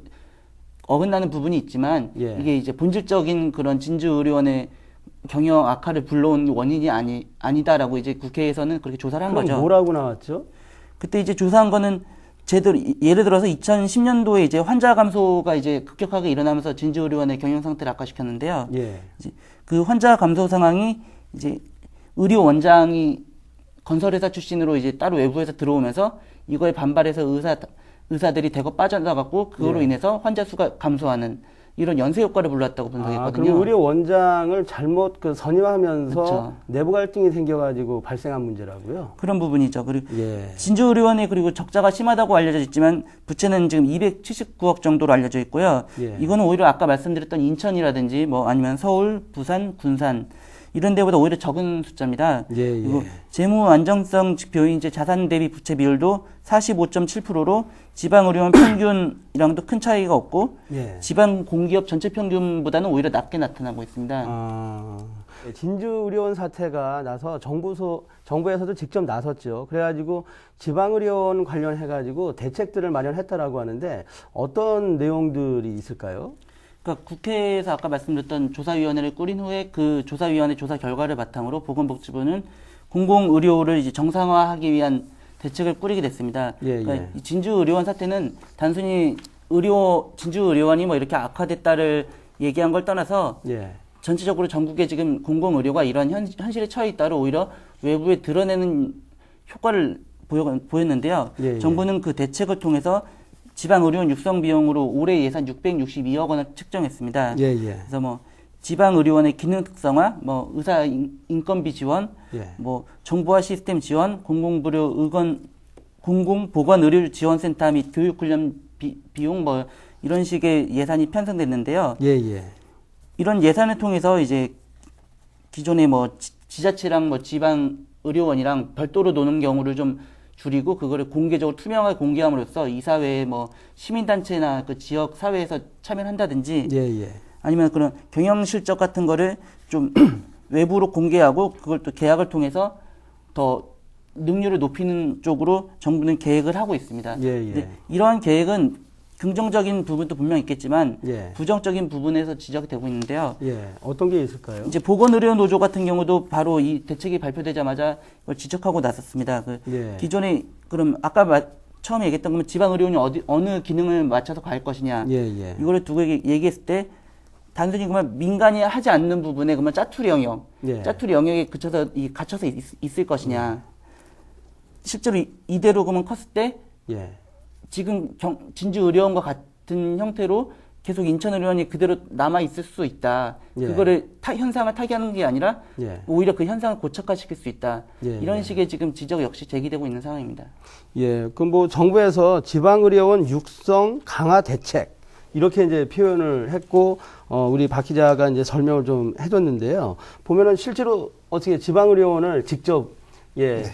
어긋나는 부분이 있지만 예. 이게 이제 본질적인 그런 진주의료원의 경영 악화를 불러온 원인이 아니다라고 이제 국회에서는 그렇게 조사를 한 그럼 거죠. 뭐라고 나왔죠? 그때 이제 조사한 거는 예를 들어서 2010년도에 이제 환자 감소가 이제 급격하게 일어나면서 진주의료원의 경영 상태를 악화시켰는데요. 예. 이제 그 환자 감소 상황이 이제 의료 원장이 건설회사 출신으로 이제 따로 외부에서 들어오면서 이거에 반발해서 의사들이 대거 빠져나갔고 그거로 예. 인해서 환자 수가 감소하는 이런 연쇄 효과를 불러왔다고 분석했거든요. 그럼 의료 원장을 잘못 선임하면서 그렇죠. 내부 갈등이 생겨가지고 발생한 문제라고요? 그런 부분이죠. 그리고 예. 진주의료원이 그리고 적자가 심하다고 알려져 있지만 부채는 지금 279억 정도로 알려져 있고요. 예. 이거는 오히려 아까 말씀드렸던 인천이라든지 뭐 아니면 서울, 부산, 군산 이런 데보다 오히려 적은 숫자입니다. 예, 그리고 예. 재무 안정성 지표인 이제 자산 대비 부채 비율도 45.7%로 지방의료원 평균이랑도 큰 차이가 없고 예. 지방 공기업 전체 평균보다는 오히려 낮게 나타나고 있습니다. 진주의료원 사태가 나서 정부에서도 직접 나섰죠. 그래가지고 지방의료원 관련해가지고 대책들을 마련했다라고 하는데 어떤 내용들이 있을까요? 그러니까 국회에서 아까 말씀드렸던 조사위원회를 꾸린 후에 그 조사위원회 조사 결과를 바탕으로 보건복지부는 공공의료를 이제 정상화하기 위한 대책을 꾸리게 됐습니다. 예, 그러니까 예. 이 진주의료원 사태는 단순히 진주의료원이 뭐 이렇게 악화됐다를 얘기한 걸 떠나서 예. 전체적으로 전국에 지금 공공의료가 이런 현실에 처해 있다를 오히려 외부에 드러내는 효과를 보였는데요. 예, 예. 정부는 그 대책을 통해서 지방의료원 육성 비용으로 올해 예산 662억 원을 측정했습니다. 예, 예. 그래서 뭐 지방의료원의 기능 특성화, 뭐 의사 인건비 지원, 예. 뭐 정보화 시스템 지원, 공공보건의료 지원센터 및 교육훈련 비용 뭐 이런 식의 예산이 편성됐는데요. 예, 예. 이런 예산을 통해서 이제 기존의 뭐 지자체랑 뭐 지방 의료원이랑 별도로 노는 경우를 좀 줄이고 그거를 공개적으로 투명하게 공개함으로써 이 사회의 뭐 시민단체나 그 지역 사회에서 참여를 한다든지 예, 예. 아니면 그런 경영 실적 같은 거를 좀 외부로 공개하고 그걸 또 계약을 통해서 더 능률을 높이는 쪽으로 정부는 계획을 하고 있습니다. 예, 예. 근데 이러한 계획은 긍정적인 부분도 분명 있겠지만 예. 부정적인 부분에서 지적이 되고 있는데요. 예. 어떤 게 있을까요? 이제 보건의료노조 같은 경우도 바로 이 대책이 발표되자마자 이걸 지적하고 나섰습니다. 예. 기존에 그럼 아까 처음에 얘기했던 거면 지방의료원이 어느 기능을 맞춰서 갈 것이냐 예, 예. 이거를 두고 얘기했을 때 단순히 그러면 민간이 하지 않는 부분에 그러면 짜투리 영역, 예. 짜투리 영역에 갇혀서 있을 것이냐. 실제로 이대로 그러면 컸을 때 예. 지금 진주의료원과 같은 형태로 계속 인천의료원이 그대로 남아 있을 수 있다. 예. 그거를 현상을 타개하는 게 아니라 예. 오히려 그 현상을 고착화시킬 수 있다. 예, 이런 예. 식의 지금 지적 역시 제기되고 있는 상황입니다. 예. 그럼 뭐 정부에서 지방의료원 육성 강화 대책 이렇게 이제 표현을 했고 우리 박 기자가 이제 설명을 좀 해줬는데요. 보면은 실제로 어떻게 지방의료원을 직접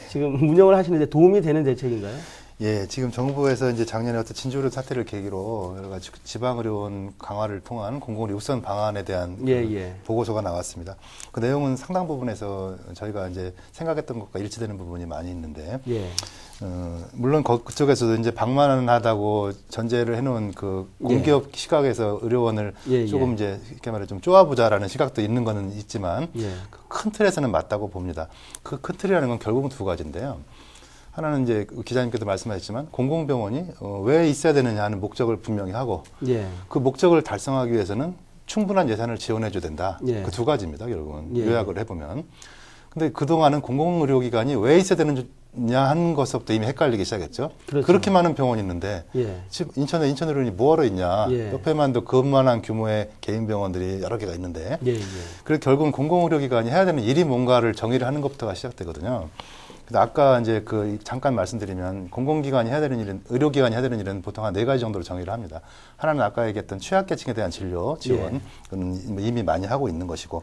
지금 운영을 하시는데 도움이 되는 대책인가요? 예, 지금 정부에서 이제 작년에 어떤 진주의료 사태를 계기로 여러 가지 지방의료원 강화를 통한 공공의료 육선 방안에 대한 보고서가 나왔습니다. 그 내용은 상당 부분에서 저희가 이제 생각했던 것과 일치되는 부분이 많이 있는데, 물론 그쪽에서도 이제 방만하다고 전제를 해놓은 그 공기업 시각에서 의료원을 조금 이제 이렇게 말해 좀 쪼아보자라는 시각도 있는 거는 있지만, 그 큰 틀에서는 맞다고 봅니다. 그 큰 틀이라는 건 결국은 두 가지인데요. 하나는 이제 기자님께도 말씀하셨지만 공공병원이 왜 있어야 되느냐 하는 목적을 분명히 하고 그 목적을 달성하기 위해서는 충분한 예산을 지원해 줘야 된다. 그 두 가지입니다. 결국은 요약을 해보면. 근데 그동안은 공공의료기관이 왜 있어야 되느냐 하는 것부터 이미 헷갈리기 시작했죠. 그렇죠. 그렇게 많은 병원이 있는데 지금 인천의료원이 뭐하러 있냐. 옆에만도 그만한 규모의 개인 병원들이 여러 개가 있는데 그래서 결국은 공공의료기관이 해야 되는 일이 뭔가를 정의를 하는 것부터가 시작되거든요. 그래서 아까 이제 잠깐 말씀드리면 공공기관이 해야 되는 일은, 의료기관이 해야 되는 일은 보통 한 4가지 정도로 정의를 합니다. 하나는 아까 얘기했던 취약계층에 대한 진료 지원, 그건 이미 많이 하고 있는 것이고,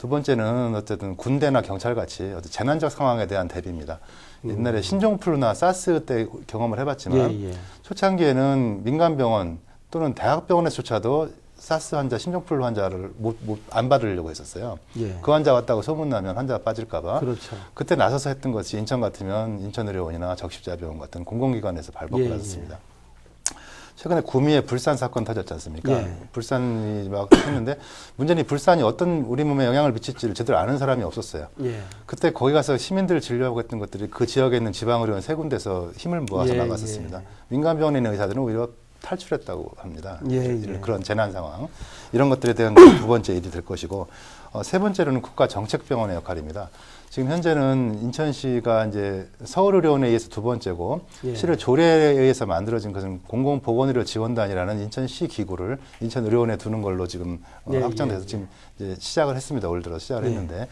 두 번째는 어쨌든 군대나 경찰같이 어떤 재난적 상황에 대한 대비입니다. 옛날에 신종플루나 사스 때 경험을 해봤지만 예, 예. 초창기에는 민간병원 또는 대학병원에서조차도 사스 환자, 신종플루 환자를 안 받으려고 했었어요. 예. 그 환자 왔다고 소문나면 환자가 빠질까봐. 그렇죠. 그때 나서서 했던 것이 인천 같으면 인천의료원이나 적십자병원 같은 공공기관에서 발벗고 예, 나섰습니다. 최근에 구미에 불산 사건 터졌지 않습니까? 예. 불산이 막 했는데 문제는 이 불산이 어떤 우리 몸에 영향을 미칠지를 제대로 아는 사람이 없었어요. 예. 그때 거기 가서 시민들을 진료하고 했던 것들이 그 지역에 있는 지방의료원 세 군데서 힘을 모아서 예, 나갔었습니다. 예. 민간병원에 있는 의사들은 오히려 탈출했다고 합니다. 예, 예. 그런 재난 상황. 이런 것들에 대한 두 번째 일이 될 것이고, 세 번째로는 국가정책병원의 역할입니다. 지금 현재는 인천시가 이제 서울의료원에 의해서 두 번째고, 예. 실은 조례에 의해서 만들어진 것은 공공보건의료 지원단이라는 인천시 기구를 인천의료원에 두는 걸로 지금 예, 확정돼서 예, 지금 이제 시작을 했습니다. 올 들어 시작을 예. 했는데,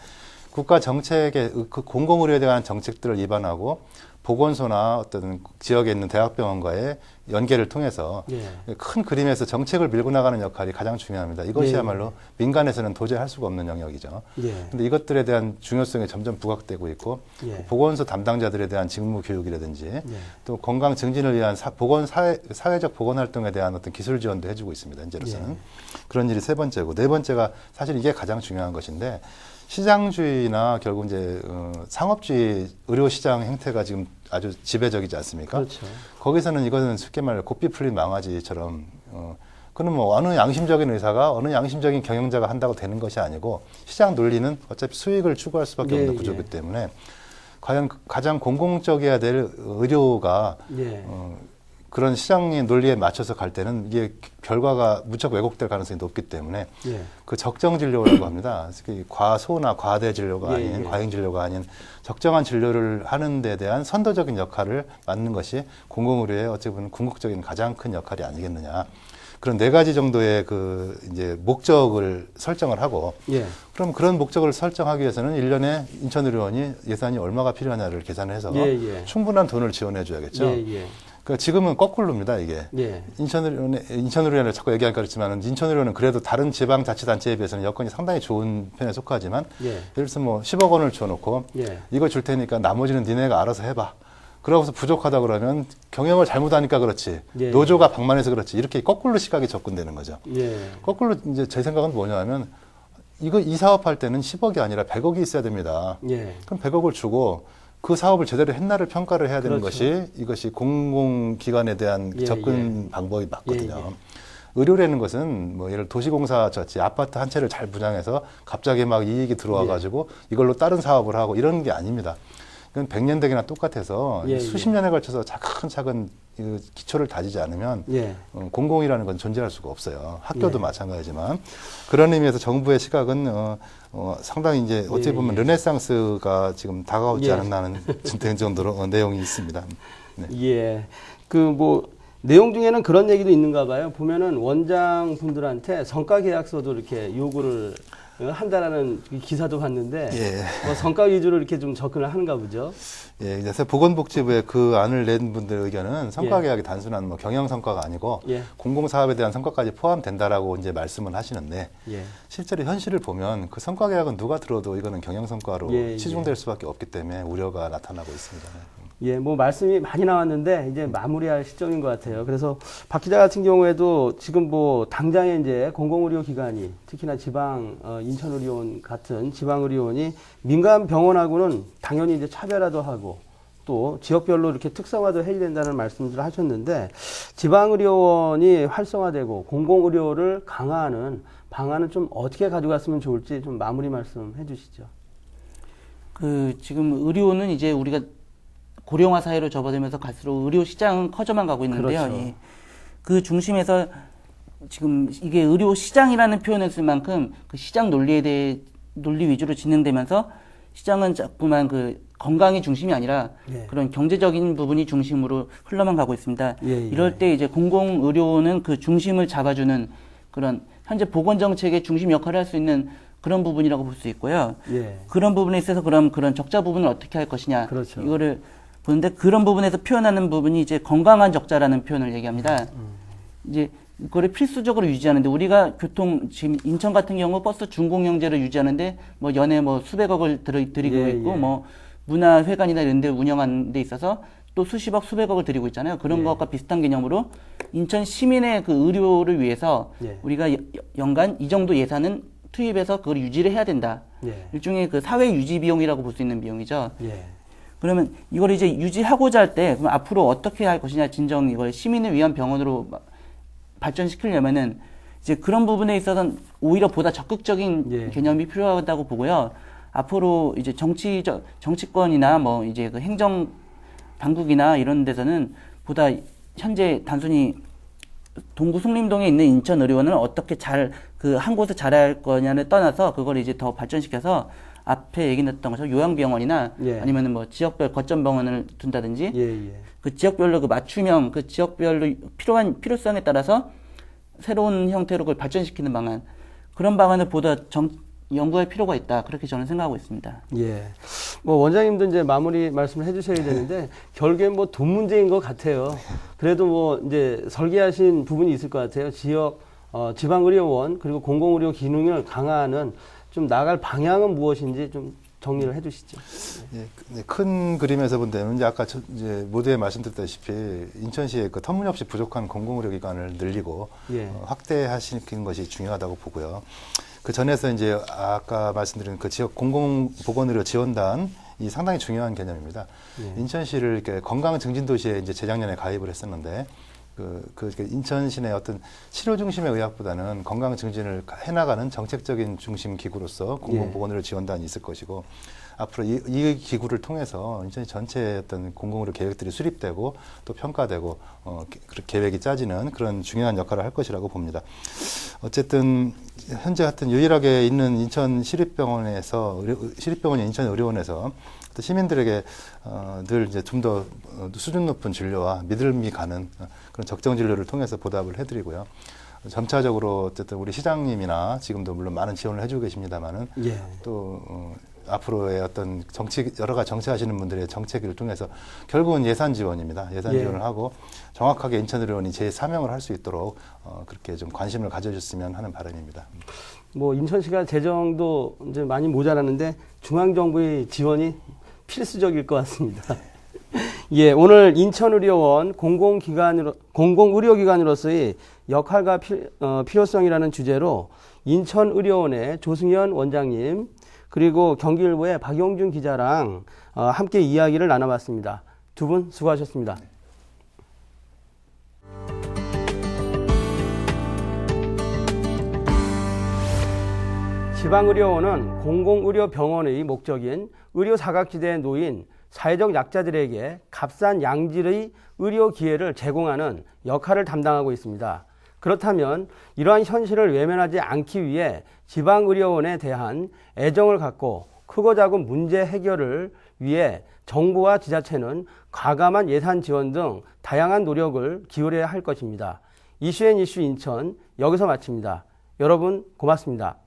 국가 정책의 그 공공의료에 대한 정책들을 위반하고 보건소나 어떤 지역에 있는 대학병원과의 연계를 통해서 예. 큰 그림에서 정책을 밀고 나가는 역할이 가장 중요합니다. 이것이야말로 예. 민간에서는 도저히 할 수가 없는 영역이죠. 예. 근데 이것들에 대한 중요성이 점점 부각되고 있고 예. 보건소 담당자들에 대한 직무 교육이라든지 예. 또 건강 증진을 위한 사회적 보건 활동에 대한 어떤 기술 지원도 해주고 있습니다. 현재로서는. 예. 그런 일이 세 번째고 네 번째가 사실 이게 가장 중요한 것인데 시장주의나 결국 이제 상업주의 의료시장 행태가 지금 아주 지배적이지 않습니까? 그렇죠. 거기서는 이거는 쉽게 말해 고삐 풀린 망아지처럼 그는 뭐 어느 양심적인 의사가 어느 양심적인 경영자가 한다고 되는 것이 아니고 시장 논리는 어차피 수익을 추구할 수밖에 없는 예, 구조이기 예. 때문에 과연 가장 공공적이어야 될 의료가 예. 그런 시장의 논리에 맞춰서 갈 때는 이게 결과가 무척 왜곡될 가능성이 높기 때문에 예. 그 적정 진료라고 합니다. 특히 과소나 과대 진료가 예, 아닌 예. 과잉 진료가 아닌 적정한 진료를 하는 데 대한 선도적인 역할을 맡는 것이 공공의료의 어찌 보면 궁극적인 가장 큰 역할이 아니겠느냐. 그런 네 가지 정도의 그 이제 목적을 설정을 하고 예. 그럼 그런 목적을 설정하기 위해서는 1년에 인천의료원이 예산이 얼마가 필요하냐를 계산을 해서 예, 예. 충분한 돈을 지원해 줘야겠죠. 예, 예. 그러니까 지금은 거꾸로입니다, 이게. 예. 인천의료원을 자꾸 얘기하니까 그렇지만, 인천의료원은 그래도 다른 지방자치단체에 비해서는 여건이 상당히 좋은 편에 속하지만, 예. 예를 들어서 뭐 10억 원을 줘놓고, 예. 이거 줄 테니까 나머지는 니네가 알아서 해봐. 그러고서 부족하다 그러면 경영을 잘못하니까 그렇지, 예. 노조가 방만해서 그렇지, 이렇게 거꾸로 시각이 접근되는 거죠. 예. 거꾸로 이제 제 생각은 뭐냐면, 이 사업할 때는 10억이 아니라 100억이 있어야 됩니다. 예. 그럼 100억을 주고, 그 사업을 제대로 했나를 평가를 해야 되는 그렇죠. 것이 이것이 공공기관에 대한 예, 접근 방법이 맞거든요. 예, 예. 의료라는 것은 뭐 예를 들어 도시공사처럼 아파트 한 채를 잘 분양해서 갑자기 막 이익이 들어와 가지고 이걸로 다른 사업을 하고 이런 게 아닙니다. 그건 100년대기나 똑같아서 예, 수십 년에 걸쳐서 차근차근 이 기초를 다지지 않으면 예. 공공이라는 건 존재할 수가 없어요. 학교도 예. 마찬가지지만 그런 의미에서 정부의 시각은 상당히 이제 어떻게 예, 보면 예. 르네상스가 지금 다가오지 예. 않았나 하는 정도로 내용이 있습니다. 네. 예. 그 뭐 내용 중에는 그런 얘기도 있는가 봐요. 보면은 원장 분들한테 성과 계약서도 이렇게 요구를 한다라는 기사도 봤는데 예. 뭐 성과 위주로 이렇게 좀 접근을 하는가 보죠. 예, 그래서 보건복지부에 그 안을 낸 분들의 의견은 성과 예. 계약이 단순한 뭐 경영 성과가 아니고 예. 공공사업에 대한 성과까지 포함된다라고 이제 말씀을 하시는데 예. 실제로 현실을 보면 그 성과 계약은 누가 들어도 이거는 경영 성과로 예, 치중될 수밖에 없기 때문에 우려가 나타나고 있습니다. 예, 뭐 말씀이 많이 나왔는데 이제 마무리할 시점인 것 같아요. 그래서 박 기자 같은 경우에도 지금 뭐 당장에 이제 공공의료 기관이 특히나 지방 인천의료원 같은 지방의료원이 민간 병원하고는 당연히 이제 차별화도 하고 또 지역별로 이렇게 특성화도 해야 된다는 말씀들을 하셨는데 지방의료원이 활성화되고 공공의료를 강화하는 방안은 좀 어떻게 가져갔으면 좋을지 좀 마무리 말씀해 주시죠. 그 지금 의료는 이제 우리가 고령화 사회로 접어들면서 갈수록 의료 시장은 커져만 가고 있는데요. 그렇죠. 예. 그 중심에서 지금 이게 의료 시장이라는 표현을 쓸 만큼 그 시장 논리 위주로 진행되면서 시장은 자꾸만 그 건강이 중심이 아니라 예. 그런 경제적인 부분이 중심으로 흘러만 가고 있습니다. 예, 예. 이럴 때 이제 공공의료는 그 중심을 잡아주는 그런 현재 보건정책의 중심 역할을 할 수 있는 그런 부분이라고 볼 수 있고요. 예. 그런 부분에 있어서 그런 적자 부분을 어떻게 할 것이냐. 그렇죠. 이거를 보는데 그런 부분에서 표현하는 부분이 이제 건강한 적자라는 표현을 얘기합니다. 이제 그거를 필수적으로 유지하는데 우리가 교통 지금 인천 같은 경우 버스 준공영제를 유지하는데 뭐 연에 뭐 수백억을 들이고 예, 있고 예. 뭐 문화회관이나 이런 데 운영하는 데 있어서 또 수십억 수백억을 들이고 있잖아요. 그런 예. 것과 비슷한 개념으로 인천 시민의 그 의료를 위해서 예. 우리가 연간 이 정도 예산은 투입해서 그걸 유지를 해야 된다. 예. 일종의 그 사회 유지 비용이라고 볼 수 있는 비용이죠. 예. 그러면 이걸 이제 유지하고자 할 때 그럼 앞으로 어떻게 할 것이냐 진정 이걸 시민을 위한 병원으로 발전시키려면은 이제 그런 부분에 있어서는 오히려 보다 적극적인 예. 개념이 필요하다고 보고요. 앞으로 이제 정치권이나 뭐 이제 그 행정 당국이나 이런 데서는 보다 현재 단순히 동구 숭림동에 있는 인천의료원을 어떻게 그 한 곳에 잘할 거냐를 떠나서 그걸 이제 더 발전시켜서 앞에 얘기 했던 것처럼 요양병원이나 예. 아니면은 뭐 지역별 거점 병원을 둔다든지 예. 예. 그 지역별로 그 맞춤형 그 지역별로 필요성에 따라서 새로운 형태로 그걸 발전시키는 방안 그런 방안을 보다 연구할 필요가 있다 그렇게 저는 생각하고 있습니다. 예. 뭐 원장님도 이제 마무리 말씀을 해주셔야 되는데 결국엔 뭐 돈 문제인 것 같아요. 그래도 뭐 이제 설계하신 부분이 있을 것 같아요. 지방의료원 그리고 공공의료 기능을 강화하는 좀 나갈 방향은 무엇인지 좀 정리를 해주시죠. 예, 큰 그림에서 본다면 이제 아까 이제 모두에 말씀드렸다시피 인천시의 그 터무니없이 부족한 공공의료기관을 늘리고 예. 확대하시는 것이 중요하다고 보고요. 그 전에서 이제 아까 말씀드린 그 지역 공공보건의료 지원단 이 상당히 중요한 개념입니다. 예. 인천시를 이렇게 건강 증진 도시에 이제 재작년에 가입을 했었는데 그 인천시 내 어떤 치료 중심의 의학보다는 건강 증진을 해나가는 정책적인 중심 기구로서 공공보건의료 지원단이 있을 것이고 앞으로 이 기구를 통해서 인천 전체의 어떤 공공의료 계획들이 수립되고 또 평가되고 계획이 짜지는 그런 중요한 역할을 할 것이라고 봅니다. 어쨌든 현재 하여튼 유일하게 있는 인천 시립병원에서 시립병원인 인천의료원에서 시민들에게 늘 이제 좀 더 수준 높은 진료와 믿음이 가는 그런 적정 진료를 통해서 보답을 해드리고요. 점차적으로 어쨌든 우리 시장님이나 지금도 물론 많은 지원을 해주고 계십니다만은 예. 또 앞으로의 어떤 여러 가지 정치하시는 분들의 정책을 통해서 결국은 예산 지원입니다. 예산 예. 지원을 하고 정확하게 인천의료원이 제 사명을 할 수 있도록 그렇게 좀 관심을 가져줬으면 하는 바람입니다. 뭐 인천시가 재정도 이제 많이 모자라는데 중앙정부의 지원이 필수적일 것 같습니다. 예, 오늘 인천의료원 공공의료기관으로서의 역할과 필요성이라는 주제로 인천의료원의 조승현 원장님 그리고 경기일보의 박용준 기자랑 함께 이야기를 나눠봤습니다. 두 분 수고하셨습니다. 지방의료원은 공공의료병원의 목적인 의료사각지대에 놓인 사회적 약자들에게 값싼 양질의 의료 기회를 제공하는 역할을 담당하고 있습니다. 그렇다면 이러한 현실을 외면하지 않기 위해 지방의료원에 대한 애정을 갖고 크고 작은 문제 해결을 위해 정부와 지자체는 과감한 예산 지원 등 다양한 노력을 기울여야 할 것입니다. 이슈앤이슈 인천 여기서 마칩니다. 여러분 고맙습니다.